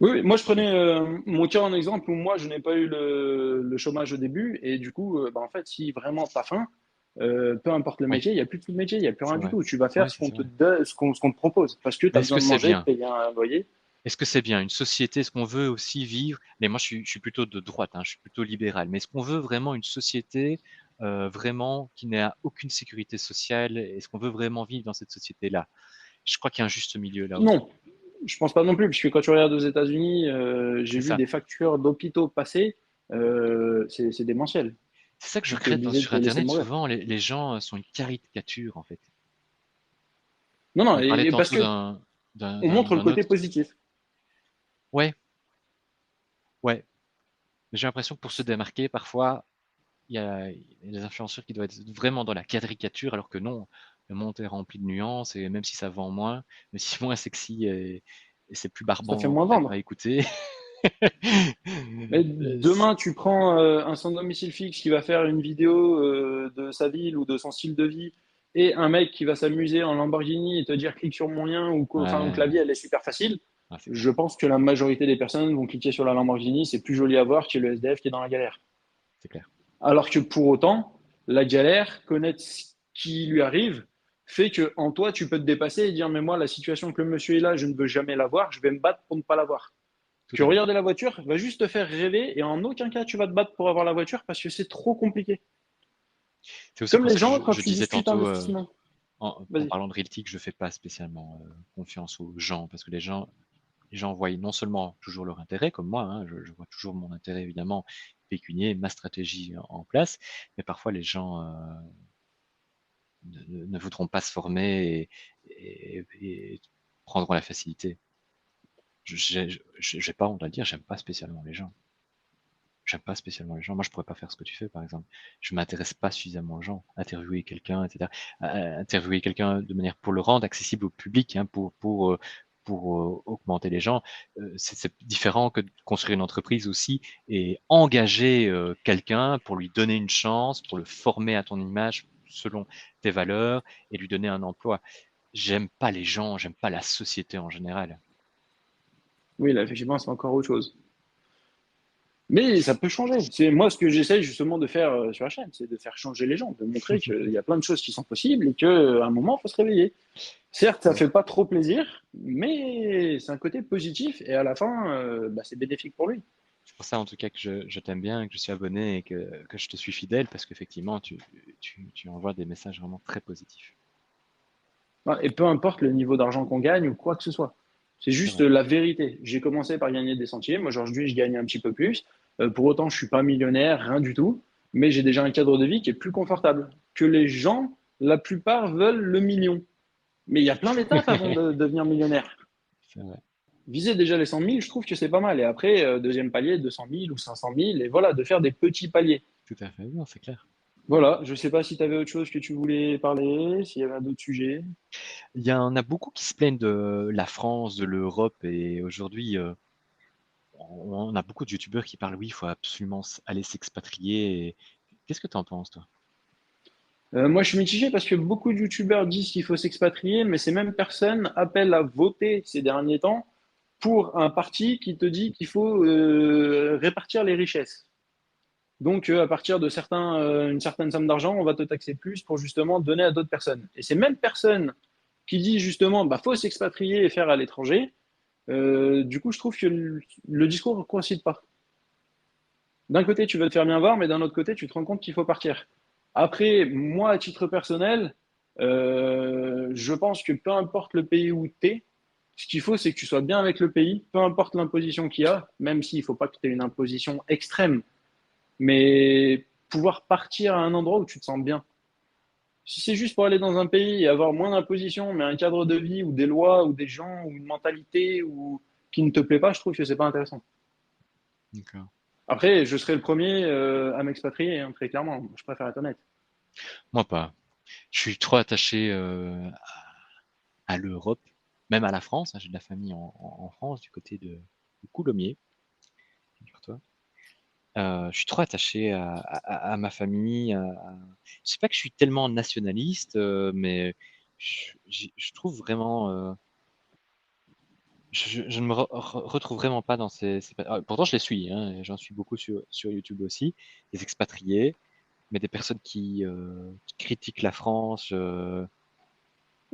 Oui, oui, moi je prenais mon cas en exemple où moi je n'ai pas eu le chômage au début et du coup, bah, en fait, si vraiment t'as faim, peu importe le Oui, métier, il n'y a plus de métier, il n'y a plus c'est rien du vrai. tout. Tu vas Oui, faire ce ça qu'on c'est te vrai. donne, ce qu'on te propose parce que tu Mais as est-ce que besoin de c'est manger, de bien? payer un loyer. Est-ce que c'est bien une société? Est-ce qu'on veut aussi vivre? Mais moi, je suis plutôt de droite, hein, je suis plutôt libéral. Mais est-ce qu'on veut vraiment une société vraiment qui n'a aucune sécurité sociale? Est-ce qu'on veut vraiment vivre dans cette société-là? Je crois qu'il y a un juste milieu là aussi. Non, je pense pas non plus, puisque quand tu regardes aux États-Unis, j'ai C'est vu ça. des factures d'hôpitaux passer, c'est démentiel. C'est ça que je Tu es regrette obligé de sur te laisser Internet. mourir. Souvent, les gens sont une caricature en fait. Non, non, On parlait et parce tantôt que on montre le d'un côté autre. positif. Ouais, ouais. Mais j'ai l'impression que pour se démarquer, parfois, il y a des influenceurs qui doivent être vraiment dans la caricature, alors que non, le monde est rempli de nuances, et même si ça vend moins, mais si c'est moins sexy et c'est plus Ça fait barbant moins peut-être à vendre. écouter. Mais Euh, c'est- demain, tu prends un sans domicile fixe qui va faire une vidéo de sa ville ou de son style de vie et un mec qui va s'amuser en Lamborghini et te dire clique sur mon lien enfin, donc la Ouais, vie, elle est super facile. ouais, c'est Je clair, pense que la majorité des personnes vont cliquer sur la Lamborghini. C'est plus joli à voir que le SDF qui est dans la galère. c'est clair. Alors que pour autant, la galère, connaître ce qui lui arrive, fait que en toi, tu peux te dépasser et dire, mais moi, la situation que le monsieur est là, je ne veux jamais l'avoir, je vais me battre pour ne pas l'avoir. Tout Que à fait. regarder la voiture va juste te faire rêver et en aucun cas tu vas te battre pour avoir la voiture parce que c'est trop compliqué. C'est aussi Comme pour les ça que gens, quand je tu disais discutes tantôt, investissement. en Vas-y. parlant de Realty, que je fais pas spécialement confiance aux gens, parce que les gens voient non seulement toujours leur intérêt, comme moi, hein, je vois toujours mon intérêt évidemment pécunier, ma stratégie en place, mais parfois les gens ne voudront pas se former et prendront la facilité. J'ai pas honte à le dire, j'aime pas spécialement les gens. J'aime pas spécialement les gens. Moi, je pourrais pas faire ce que tu fais, par exemple. Je m'intéresse pas suffisamment aux gens. Interviewer quelqu'un, etc. Interviewer quelqu'un de manière pour le rendre accessible au public, hein, pour augmenter les gens. C'est différent que de construire une entreprise aussi et engager quelqu'un pour lui donner une chance, pour le former à ton image selon tes valeurs et lui donner un emploi. J'aime pas les gens, j'aime pas la société en général. Oui, là, effectivement, c'est encore autre chose. Mais ça peut changer. C'est moi ce que j'essaye justement de faire sur la chaîne, c'est de faire changer les gens, de montrer qu'il y a plein de choses qui sont possibles et qu'à un moment, il faut se réveiller. Certes, ça fait pas trop plaisir, mais c'est un côté positif et à la fin, bah, c'est bénéfique pour lui. C'est pour ça, en tout cas, que je t'aime bien, que je suis abonné et que je te suis fidèle parce qu'effectivement, tu envoies des messages vraiment très positifs. Ouais, et peu importe le niveau d'argent qu'on gagne ou quoi que ce soit. C'est C'est juste vrai. la vérité. J'ai commencé par gagner des centimes. Aujourd'hui, je gagne un petit peu plus. Pour autant, je suis pas millionnaire, rien du tout. Mais j'ai déjà un cadre de vie qui est plus confortable. Que les gens, la plupart, veulent le million. Mais il y a plein d'étapes avant de devenir millionnaire. C'est vrai. Viser déjà les 100 000, je trouve que c'est pas mal. Et après, deuxième palier, 200 000 ou 500 000. Et voilà, de faire des petits paliers. Tout à fait, non, c'est clair. Voilà, je sais pas si tu avais autre chose que tu voulais parler, s'il y avait d'autres sujets. Il y en a beaucoup qui se plaignent de la France, de l'Europe, et aujourd'hui, on a beaucoup de youtubeurs qui parlent, oui, il faut absolument aller s'expatrier. Qu'est-ce que tu en penses, toi? Moi, je suis mitigé parce que beaucoup de youtubeurs disent qu'il faut s'expatrier, mais ces mêmes personnes appellent à voter ces derniers temps pour un parti qui te dit qu'il faut répartir les richesses. Donc, à partir de une certaine somme d'argent, on va te taxer plus pour justement donner à d'autres personnes. Et ces mêmes personnes qui disent justement, bah, faut s'expatrier et faire à l'étranger, du coup, je trouve que le discours ne coïncide pas. D'un côté, tu veux te faire bien voir, mais d'un autre côté, tu te rends compte qu'il faut partir. Après, moi, à titre personnel, je pense que peu importe le pays où tu es, ce qu'il faut, c'est que tu sois bien avec le pays, peu importe l'imposition qu'il y a, même s'il ne faut pas que tu aies une imposition extrême, mais pouvoir partir à un endroit où tu te sens bien. Si c'est juste pour aller dans un pays et avoir moins d'imposition, mais un cadre de vie ou des lois ou des gens ou une mentalité ou qui ne te plaît pas, je trouve que c'est pas intéressant. D'accord. Après, je serai le premier à m'expatrier, hein, très clairement. Je préfère être honnête. Moi, pas. Je suis trop attaché à l'Europe, même à la France, hein. J'ai de la famille en France, du côté de Coulommiers, figure-toi. Je suis trop attaché à ma famille. Je sais pas que je suis tellement nationaliste, mais je trouve vraiment, je ne me retrouve vraiment pas dans pourtant, je les suis, hein, et j'en suis beaucoup sur YouTube aussi, des expatriés, mais des personnes qui critiquent la France. Non,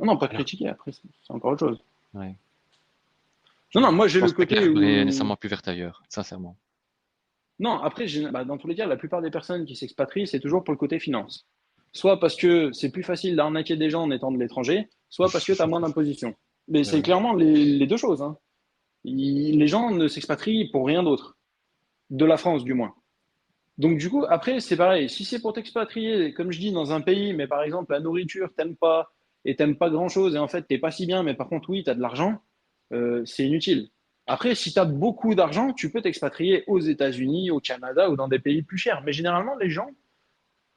non, pas Alors, critiquer, après, c'est encore autre chose. ouais. Non, Je non, moi j'ai le pense pas que côté l'herbe est où. nécessairement plus verte ailleurs, sincèrement. Non, après, bah, dans tous les cas, la plupart des personnes qui s'expatrient, c'est toujours pour le côté finance. Soit parce que c'est plus facile d'arnaquer des gens en étant de l'étranger, soit parce que tu as moins d'imposition. Mais c'est Voilà. clairement les deux choses, hein. Les gens ne s'expatrient pour rien d'autre. De la France, du moins. Donc, du coup, après, c'est pareil. Si c'est pour t'expatrier, comme je dis, dans un pays, mais par exemple, la nourriture, t'aimes pas, et t'aimes pas grand-chose, et en fait, t'es pas si bien, mais par contre, oui, t'as de l'argent, c'est inutile. Après, si t'as beaucoup d'argent, tu peux t'expatrier aux États-Unis, au Canada ou dans des pays plus chers. Mais généralement, les gens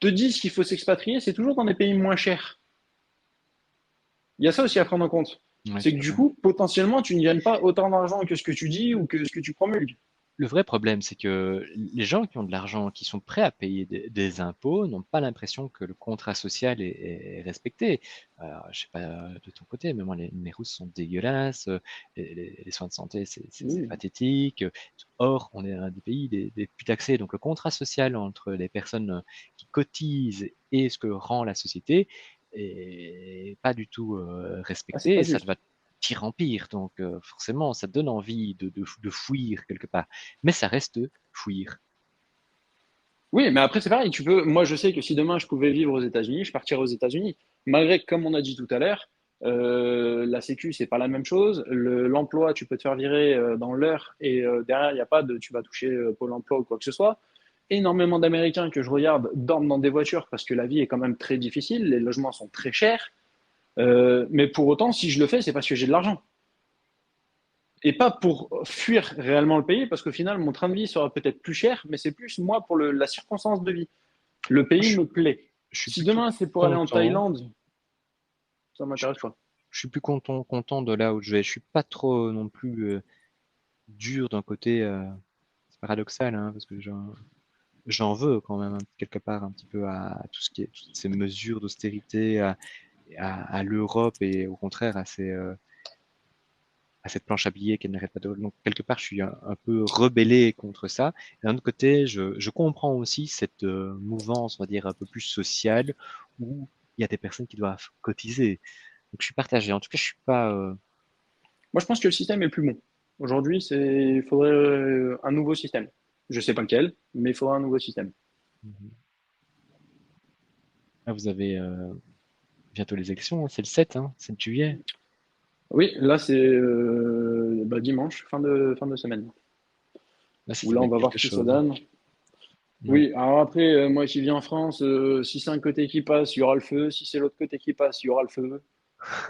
te disent qu'il faut s'expatrier, c'est toujours dans des pays moins chers. Il y a ça aussi à prendre en compte. Ouais, C'est tout que à du fait. coup, potentiellement, tu ne gagnes pas autant d'argent que ce que tu dis ou que ce que tu promulgues. Le vrai problème, c'est que les gens qui ont de l'argent, qui sont prêts à payer des impôts, n'ont pas l'impression que le contrat social est respecté. Alors, je sais pas de ton côté, mais moi, les Russes sont dégueulasses, les soins de santé, c'est Oui, pathétique. Or, on est un des pays des plus taxés, donc le contrat social entre les personnes qui cotisent et ce que rend la société est pas du tout ah, c'est respecté, pas et ça juste. va de pire en pire. Donc, forcément, ça donne envie de fuir quelque part. Mais ça reste fuir. Oui, mais après, c'est pareil. Moi, je sais que si demain je pouvais vivre aux États-Unis, je partirais aux États-Unis. Malgré que, comme on a dit tout à l'heure, la Sécu, c'est pas la même chose. L'emploi, tu peux te faire virer dans l'heure et derrière, il n'y a pas de tu vas toucher Pôle emploi ou quoi que ce soit. Énormément d'Américains que je regarde dorment dans des voitures parce que la vie est quand même très difficile, les logements sont très chers. Mais pour autant, si je le fais, c'est parce que j'ai de l'argent. Et pas pour fuir réellement le pays, parce qu'au final, mon train de vie sera peut-être plus cher, mais c'est plus moi pour la circonstance de vie. Le Moi, pays me plaît. je suis Si plutôt demain c'est pour aller en content. Thaïlande, ça Je suis, m'intéresse pas. je suis plus content de là où je vais. Je suis pas trop non plus dur d'un côté. C'est paradoxal, hein, parce que j'en veux quand même quelque part un petit peu à tout ce qui est toutes ces mesures d'austérité, à l'Europe et au contraire à cette planche à billets qu'elle n'arrête pas de. Donc, quelque part, je suis un peu rebellé contre ça. D'un autre côté, je comprends aussi cette mouvance, on va dire, un peu plus sociale, où il y a des personnes qui doivent cotiser. Donc, je suis partagé. En tout cas, je suis pas. Moi, je pense que le système est plus bon. Aujourd'hui, il faudrait un nouveau système. Je sais pas lequel, mais il faudrait un nouveau système. Mhm. Là, vous avez bientôt les élections, hein, c'est le 7, hein, 7 juillet. Oui, là, c'est bah, dimanche, fin de semaine, Là, ça où là, va on être va voir quelque ce que ça chose. donne. Ouais. Oui, alors après, moi qui vis en France, si c'est un côté qui passe, il y aura le feu. Si c'est l'autre côté qui passe, il y aura le feu.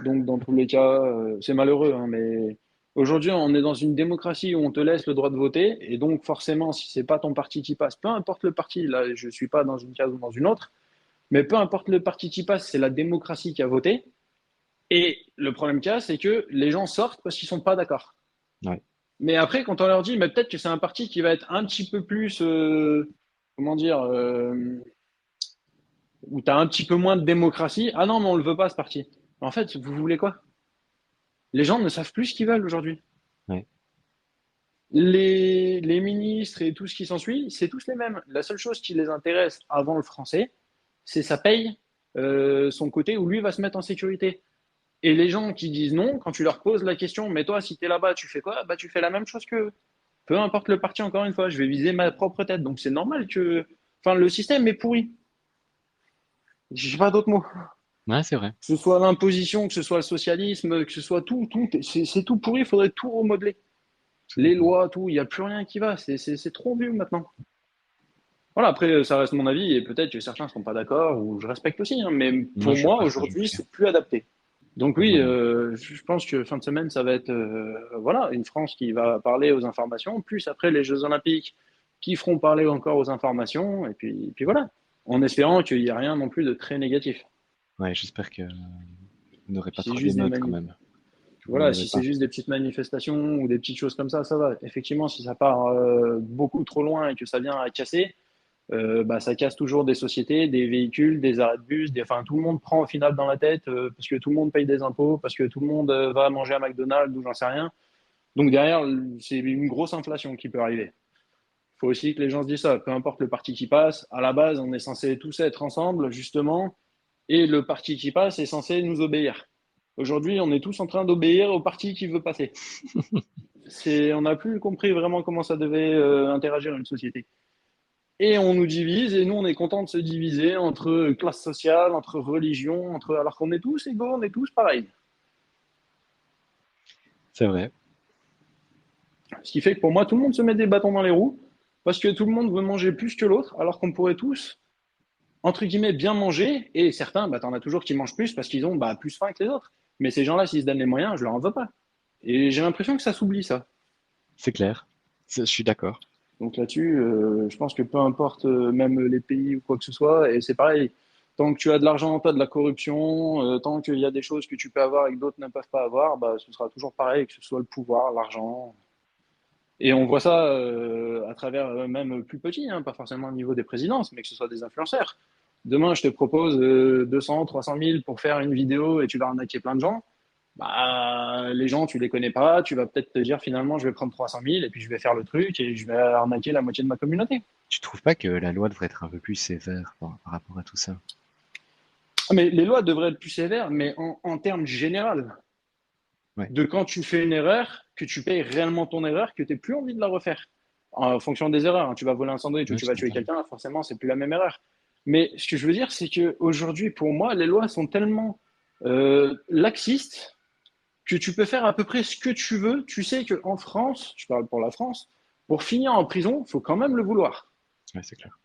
Donc, dans tous les cas, c'est malheureux, hein, mais Aujourd'hui, on est dans une démocratie où on te laisse le droit de voter, et donc forcément, si c'est pas ton parti qui passe, peu importe le parti, là, je suis pas dans une case ou dans une autre, mais peu importe le parti qui passe, c'est la démocratie qui a voté. Et le problème qu'il y a, c'est que les gens sortent parce qu'ils sont pas d'accord. Ouais. Mais après, quand on leur dit, mais peut-être que c'est un parti qui va être un petit peu plus, comment dire, où tu as un petit peu moins de démocratie, ah non, mais on le veut pas ce parti. En fait, vous voulez quoi? Les gens ne savent plus ce qu'ils veulent aujourd'hui. Ouais. Les ministres et tout ce qui s'ensuit, c'est tous les mêmes. La seule chose qui les intéresse avant le français, c'est ça paye son côté où lui va se mettre en sécurité. Et les gens qui disent non, quand tu leur poses la question, mais toi, si tu es là-bas, tu fais quoi? Bah, tu fais la même chose qu'eux. Peu importe le parti, encore une fois, je vais viser ma propre tête. Donc c'est normal que. Enfin, le système est pourri. J'ai pas d'autres mots. Ouais, c'est vrai. Que ce soit l'imposition, que ce soit le socialisme, que ce soit tout, c'est tout pourri, il faudrait tout remodeler. Tout à Les fait. lois, tout, il n'y a plus rien qui va. C'est trop vieux maintenant. Voilà, après, ça reste mon avis et peut-être que certains ne seront pas d'accord ou je respecte aussi, hein, mais Moi, pour je moi, partage aujourd'hui, aussi. c'est plus adapté. Donc oui, Vraiment. je pense que fin de semaine, ça va être voilà, une France qui va parler aux informations, plus après les Jeux Olympiques qui feront parler encore aux informations, et puis voilà, en espérant qu'il n'y ait rien non plus de très négatif. Ouais, j'espère que vous n'aurez pas Si c'est trop juste des d'émeutes quand manif même. Que vous n'en voilà, aurez si c'est pas. juste des petites manifestations ou des petites choses comme ça va. Effectivement, si ça part beaucoup trop loin et que ça vient à casser, bah, ça casse toujours des sociétés, des véhicules, des arrêts de bus, enfin, tout le monde prend au final dans la tête parce que tout le monde paye des impôts, parce que tout le monde va manger à McDonald's ou j'en sais rien. Donc derrière, c'est une grosse inflation qui peut arriver. Il faut aussi que les gens se disent ça, peu importe le parti qui passe, à la base, on est censé tous être ensemble, justement, et le parti qui passe est censé nous obéir. Aujourd'hui, on est tous en train d'obéir au parti qui veut passer. On n'a plus compris vraiment comment ça devait interagir une société. Et on nous divise, et nous, on est content de se diviser entre classes sociales, entre religions, alors qu'on est tous égaux, on est tous pareils. C'est vrai. Ce qui fait que pour moi, tout le monde se met des bâtons dans les roues, parce que tout le monde veut manger plus que l'autre, alors qu'on pourrait tous, entre guillemets, bien manger, et certains, bah, t'en as toujours qui mangent plus parce qu'ils ont bah, plus faim que les autres. Mais ces gens-là, s'ils se donnent les moyens, je leur en veux pas. Et j'ai l'impression que ça s'oublie, ça. C'est clair. Je suis d'accord. Donc là-dessus, je pense que peu importe, même les pays ou quoi que ce soit, et c'est pareil, tant que tu as de l'argent, tu as de la corruption, tant qu'il y a des choses que tu peux avoir et que d'autres ne peuvent pas avoir, bah, ce sera toujours pareil, que ce soit le pouvoir, l'argent. Et on voit ça à travers même plus petit, hein, pas forcément au niveau des présidences, mais que ce soit des influenceurs. Demain, je te propose 200, 300 000 pour faire une vidéo et tu vas arnaquer plein de gens. Bah, les gens, tu les connais pas, tu vas peut-être te dire finalement, je vais prendre 300 000 et puis je vais faire le truc et je vais arnaquer la moitié de ma communauté. Tu trouves pas que la loi devrait être un peu plus sévère par rapport à tout ça? Ah, mais les lois devraient être plus sévères, mais en termes général, Ouais, de quand tu fais une erreur, que tu payes réellement ton erreur, que tu n'aies plus envie de la refaire. En fonction des erreurs, hein. Tu vas voler un sandwich ou ouais, tu je vas tuer comprends. quelqu'un, forcément, c'est plus la même erreur. Mais ce que je veux dire, c'est qu'aujourd'hui, pour moi, les lois sont tellement laxistes que tu peux faire à peu près ce que tu veux. Tu sais qu'en France, je parle pour la France, pour finir en prison, il faut quand même le vouloir. Ouais, c'est clair.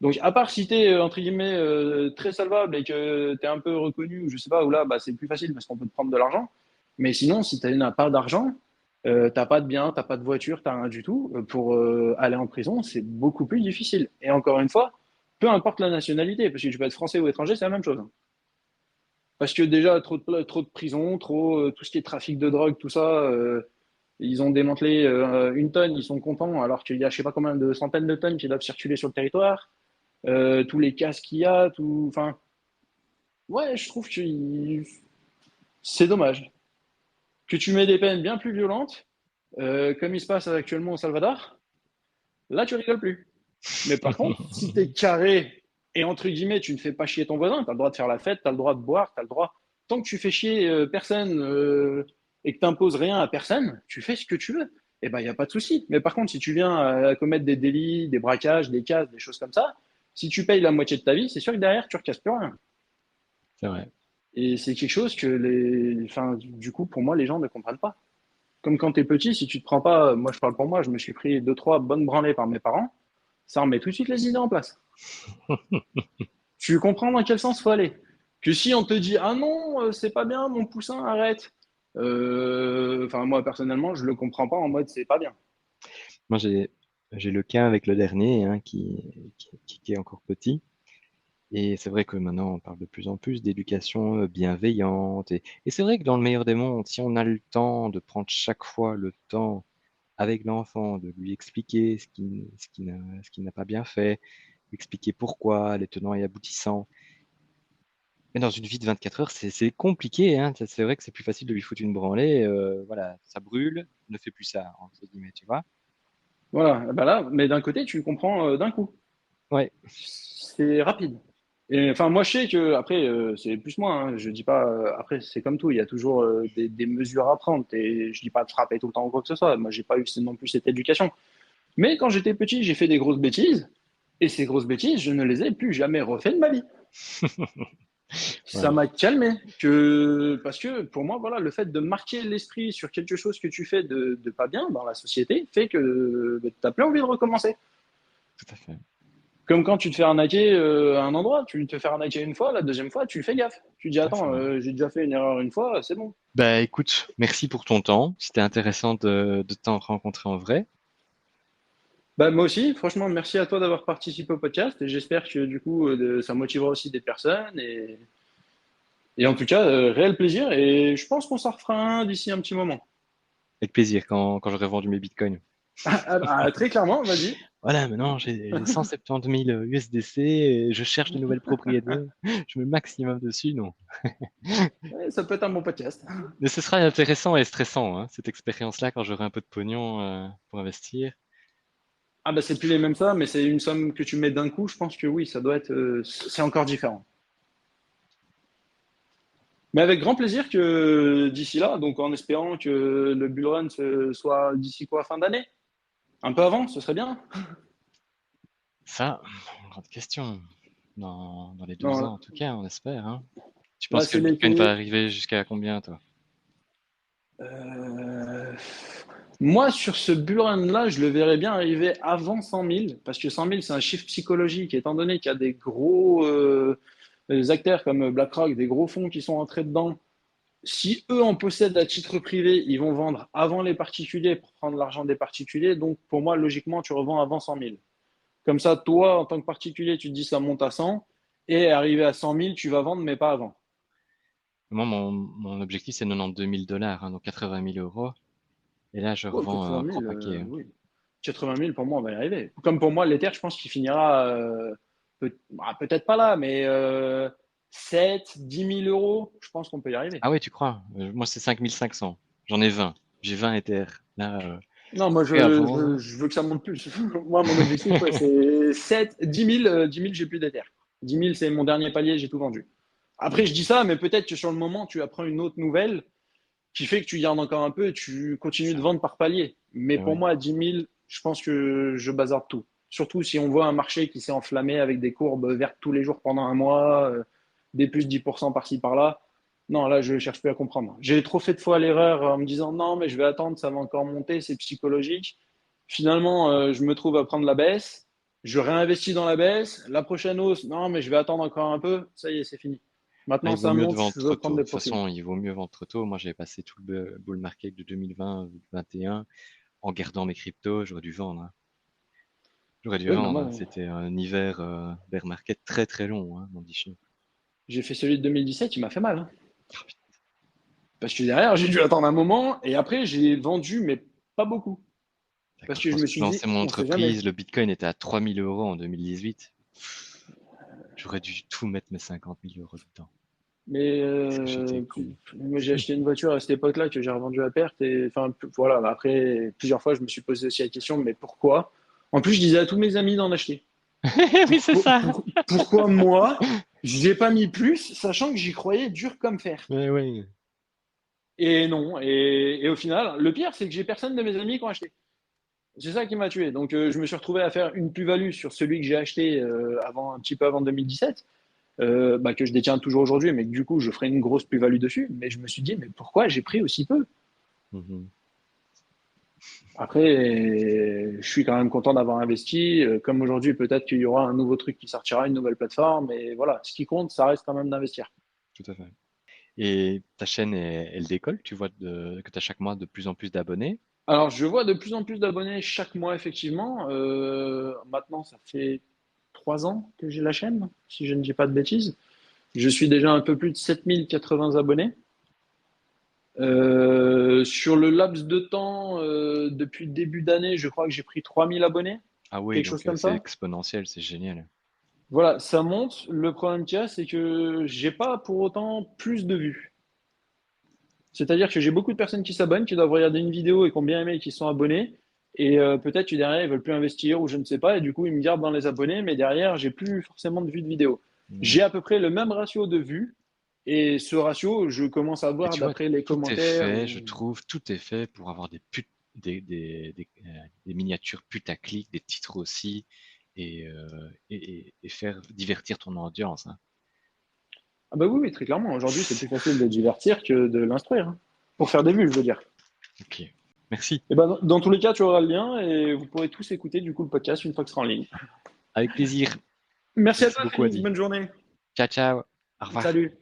Donc, à part si tu es, entre guillemets, très salvable et que tu es un peu reconnu, ou je sais pas, ou là, bah, c'est plus facile parce qu'on peut te prendre de l'argent. Mais sinon, si tu n'as pas d'argent, t'as pas de bien, t'as pas de voiture, t'as rien du tout, pour aller en prison, c'est beaucoup plus difficile. Et encore une fois, peu importe la nationalité, parce que tu peux être français ou étranger, c'est la même chose. Parce que déjà, trop de prisons, tout ce qui est trafic de drogue, tout ça, ils ont démantelé une tonne, ils sont contents, alors qu'il y a je sais pas combien de centaines de tonnes qui doivent circuler sur le territoire. Tous les casques qu'il y a, tout. Enfin, ouais, je trouve que c'est dommage. Que tu mets des peines bien plus violentes, comme il se passe actuellement au Salvador, là, tu rigoles plus. Mais par contre, si t'es carré et entre guillemets, tu ne fais pas chier ton voisin, t'as le droit de faire la fête, t'as le droit de boire, t'as le droit. Tant que tu fais chier personne et que t'imposes rien à personne, tu fais ce que tu veux. Eh ben, il n'y a pas de souci. Mais par contre, si tu viens à commettre des délits, des braquages, des casses, des choses comme ça, si tu payes la moitié de ta vie, c'est sûr que derrière, tu ne recasses plus rien. C'est vrai. Et c'est quelque chose que enfin, du coup, pour moi, les gens ne comprennent pas. Comme quand tu es petit, si tu te prends pas, moi je parle pour moi, je me suis pris deux, trois bonnes branlées par mes parents, ça remet tout de suite les idées en place. Tu comprends dans quel sens faut aller. Que si on te dit, ah non, c'est pas bien, mon poussin, arrête. Enfin, moi, personnellement, je le comprends pas en mode c'est pas bien. Moi, j'ai le cas avec le dernier hein, qui est encore petit. Et c'est vrai que maintenant, on parle de plus en plus d'éducation bienveillante. Et c'est vrai que dans le meilleur des mondes, si on a le temps de prendre chaque fois le temps avec l'enfant, de lui expliquer ce qu'il n'a pas bien fait, expliquer pourquoi, les tenants et aboutissants. Mais dans une vie de 24 heures, c'est compliqué, hein. C'est vrai que c'est plus facile de lui foutre une branlée. Voilà, ça brûle, ne fais plus ça, entre guillemets, tu vois. Voilà, bah là, mais d'un côté, tu comprends d'un coup. Ouais, C'est rapide. Et enfin, moi, je sais que après, c'est plus moi. Hein, je dis pas. Après, c'est comme tout. Il y a toujours des mesures à prendre. Et je dis pas de frapper tout le temps ou quoi que ce soit. Moi, j'ai pas eu non plus cette éducation. Mais quand j'étais petit, j'ai fait des grosses bêtises. Et ces grosses bêtises, je ne les ai plus jamais refait de ma vie. Ça ouais, m'a calmé. Parce que pour moi, voilà, le fait de marquer l'esprit sur quelque chose que tu fais de pas bien dans la société fait que tu n'as plus envie de recommencer. tout à fait. Comme quand tu te fais arnaquer à un endroit, tu te fais arnaquer une fois, la deuxième fois, tu fais gaffe. Tu dis, Ouais, c'est attends, vrai. j'ai déjà fait une erreur une fois, c'est bon. Bah écoute, merci pour ton temps. C'était intéressant de t'en rencontrer en vrai. Bah, moi aussi, franchement, merci à toi d'avoir participé au podcast et j'espère que du coup, ça motivera aussi des personnes. Et en tout cas, réel plaisir et je pense qu'on s'en refera un d'ici un petit moment. Avec plaisir quand j'aurai vendu mes bitcoins. Très clairement, vas-y. Voilà, maintenant j'ai 170 000 USDC et je cherche de nouvelles propriétés. Je mets le maximum dessus, non. Ouais, ça peut être un bon podcast. Mais ce sera intéressant et stressant, hein, cette expérience-là, quand j'aurai un peu de pognon pour investir. Ah bah c'est plus les mêmes sommes, mais c'est une somme que tu mets d'un coup, je pense que oui, ça doit être, c'est encore différent. Mais avec grand plaisir que d'ici là, donc en espérant que le bull run soit d'ici quoi, fin d'année? Un peu avant, ce serait bien. Ça, grande question. Dans les 12 ans, Non, en tout cas, on espère, hein. Tu là penses que c'est le Bitcoin va l'été. arriver jusqu'à combien, toi? Euh, Moi, sur ce bull run-là, je le verrais bien arriver avant 100 000, parce que 100 000, c'est un chiffre psychologique, étant donné qu'il y a des gros des acteurs comme BlackRock, des gros fonds qui sont entrés dedans. Si eux en possèdent à titre privé, ils vont vendre avant les particuliers pour prendre l'argent des particuliers. Donc, pour moi, logiquement, tu revends avant 100 000. Comme ça, toi, en tant que particulier, tu te dis ça monte à 100 et arrivé à 100 000, tu vas vendre, mais pas avant. Moi, mon objectif, c'est 92 000 dollars, hein, donc 80 000 euros. Et là, je Ouais, revends 80 un gros 000, paquet, hein. oui. 80 000, pour moi, on va y arriver. Comme pour moi, l'Ether, je pense qu'il finira peut-être pas là, mais 7, 10 000 euros, je pense qu'on peut y arriver. Ah ouais, tu crois? Moi, c'est 5 500. J'en ai 20. J'ai 20 Ether. Là, Non, moi, prêt à vendre. je veux que ça monte plus. Moi, mon objectif, ouais, c'est 7, 10 000, 10 000, j'ai plus d'Ether. 10 000, c'est mon dernier palier, j'ai tout vendu. Après, je dis ça, mais peut-être que sur le moment, tu apprends une autre nouvelle qui fait que tu gardes encore un peu et tu continues de Ça, vendre par palier. Mais eh pour ouais. moi, à 10 000, je pense que je bazarde tout. Surtout si on voit un marché qui s'est enflammé avec des courbes vertes tous les jours pendant un mois, des plus de 10% par-ci par-là. Non, là, je ne cherche plus à comprendre. J'ai trop fait de fois l'erreur en me disant non, mais je vais attendre, ça va encore monter, c'est psychologique. Finalement, je me trouve à prendre la baisse. Je réinvestis dans la baisse. La prochaine hausse, non, mais je vais attendre encore un peu. Ça y est, c'est fini. Ah, Maintenant, il vaut ça mieux de monte, vendre je veux trop prendre tôt. De des toute profits. façon, il vaut mieux vendre trop tôt. Moi, j'avais passé tout le bull market de 2020-2021 en gardant mes cryptos. J'aurais dû vendre, hein. J'aurais dû Oui, mais vendre, moi, hein. C'était un hiver bear market très très long, hein, mon Dieu. j'ai fait celui de 2017, il m'a fait mal. Hein. Ah, putain, Parce que derrière, j'ai dû attendre un moment et après, j'ai vendu, mais pas beaucoup. Parce d'accord. que je Quand me j'ai suis dit, lancé mon on sait jamais. entreprise, le Bitcoin était à 3 000 euros en 2018. J'aurais dû tout mettre mes 50 000 euros dedans. Mais Est-ce que j'étais con? moi, j'ai acheté une voiture à cette époque-là que j'ai revendue à perte. Et enfin, voilà, après, plusieurs fois, je me suis posé aussi la question, mais pourquoi? En plus, je disais à tous mes amis d'en acheter. Oui, c'est ça. Pourquoi moi, j'ai pas mis plus, sachant que j'y croyais dur comme fer? Ouais, ouais. Et non. Et au final, le pire, c'est que j'ai personne de mes amis qui ont acheté. C'est ça qui m'a tué. Donc, je me suis retrouvé à faire une plus-value sur celui que j'ai acheté un petit peu avant 2017, bah, que je détiens toujours aujourd'hui, mais que du coup, je ferai une grosse plus-value dessus. Mais je me suis dit, mais pourquoi j'ai pris aussi peu? Mhm. Après, je suis quand même content d'avoir investi. Comme aujourd'hui, peut-être qu'il y aura un nouveau truc qui sortira, une nouvelle plateforme. Et voilà, ce qui compte, ça reste quand même d'investir. Tout à fait. Et ta chaîne, elle décolle, tu vois que tu as chaque mois de plus en plus d'abonnés. Alors, je vois de plus en plus d'abonnés chaque mois, effectivement. Maintenant, ça fait 3 ans que j'ai la chaîne, si je ne dis pas de bêtises. Je suis déjà un peu plus de 7080 abonnés. Sur le laps de temps, depuis le début d'année, je crois que j'ai pris 3000 abonnés, Ah oui, quelque chose donc comme c'est ça. exponentiel, c'est génial. Voilà, ça monte. Le problème qu'il y a, c'est que j'ai pas pour autant plus de vues. C'est-à-dire que j'ai beaucoup de personnes qui s'abonnent, qui doivent regarder une vidéo et qui ont bien aimé et qui sont abonnés. Et peut-être que derrière, ils veulent plus investir ou je ne sais pas. Et du coup, ils me gardent dans les abonnés, mais derrière, j'ai plus forcément de vues de vidéo. Mm. J'ai à peu près le même ratio de vues. Et ce ratio, je commence à Et voir tu vois, d'après les tout est commentaires. fait, je trouve, tout est fait pour avoir des miniatures putaclic, des titres aussi, et faire divertir ton audience, hein. Ah bah oui, oui, très clairement. Aujourd'hui, c'est plus facile de divertir que de l'instruire, hein. Pour faire des vues, je veux dire. Ok, merci. Et ben, dans tous les cas, tu auras le lien et vous pourrez tous écouter du coup le podcast une fois que ce sera en ligne. Avec plaisir. Merci à Merci toi, beaucoup, Félix. Adi. Bonne journée. Ciao, ciao. Au revoir. Salut.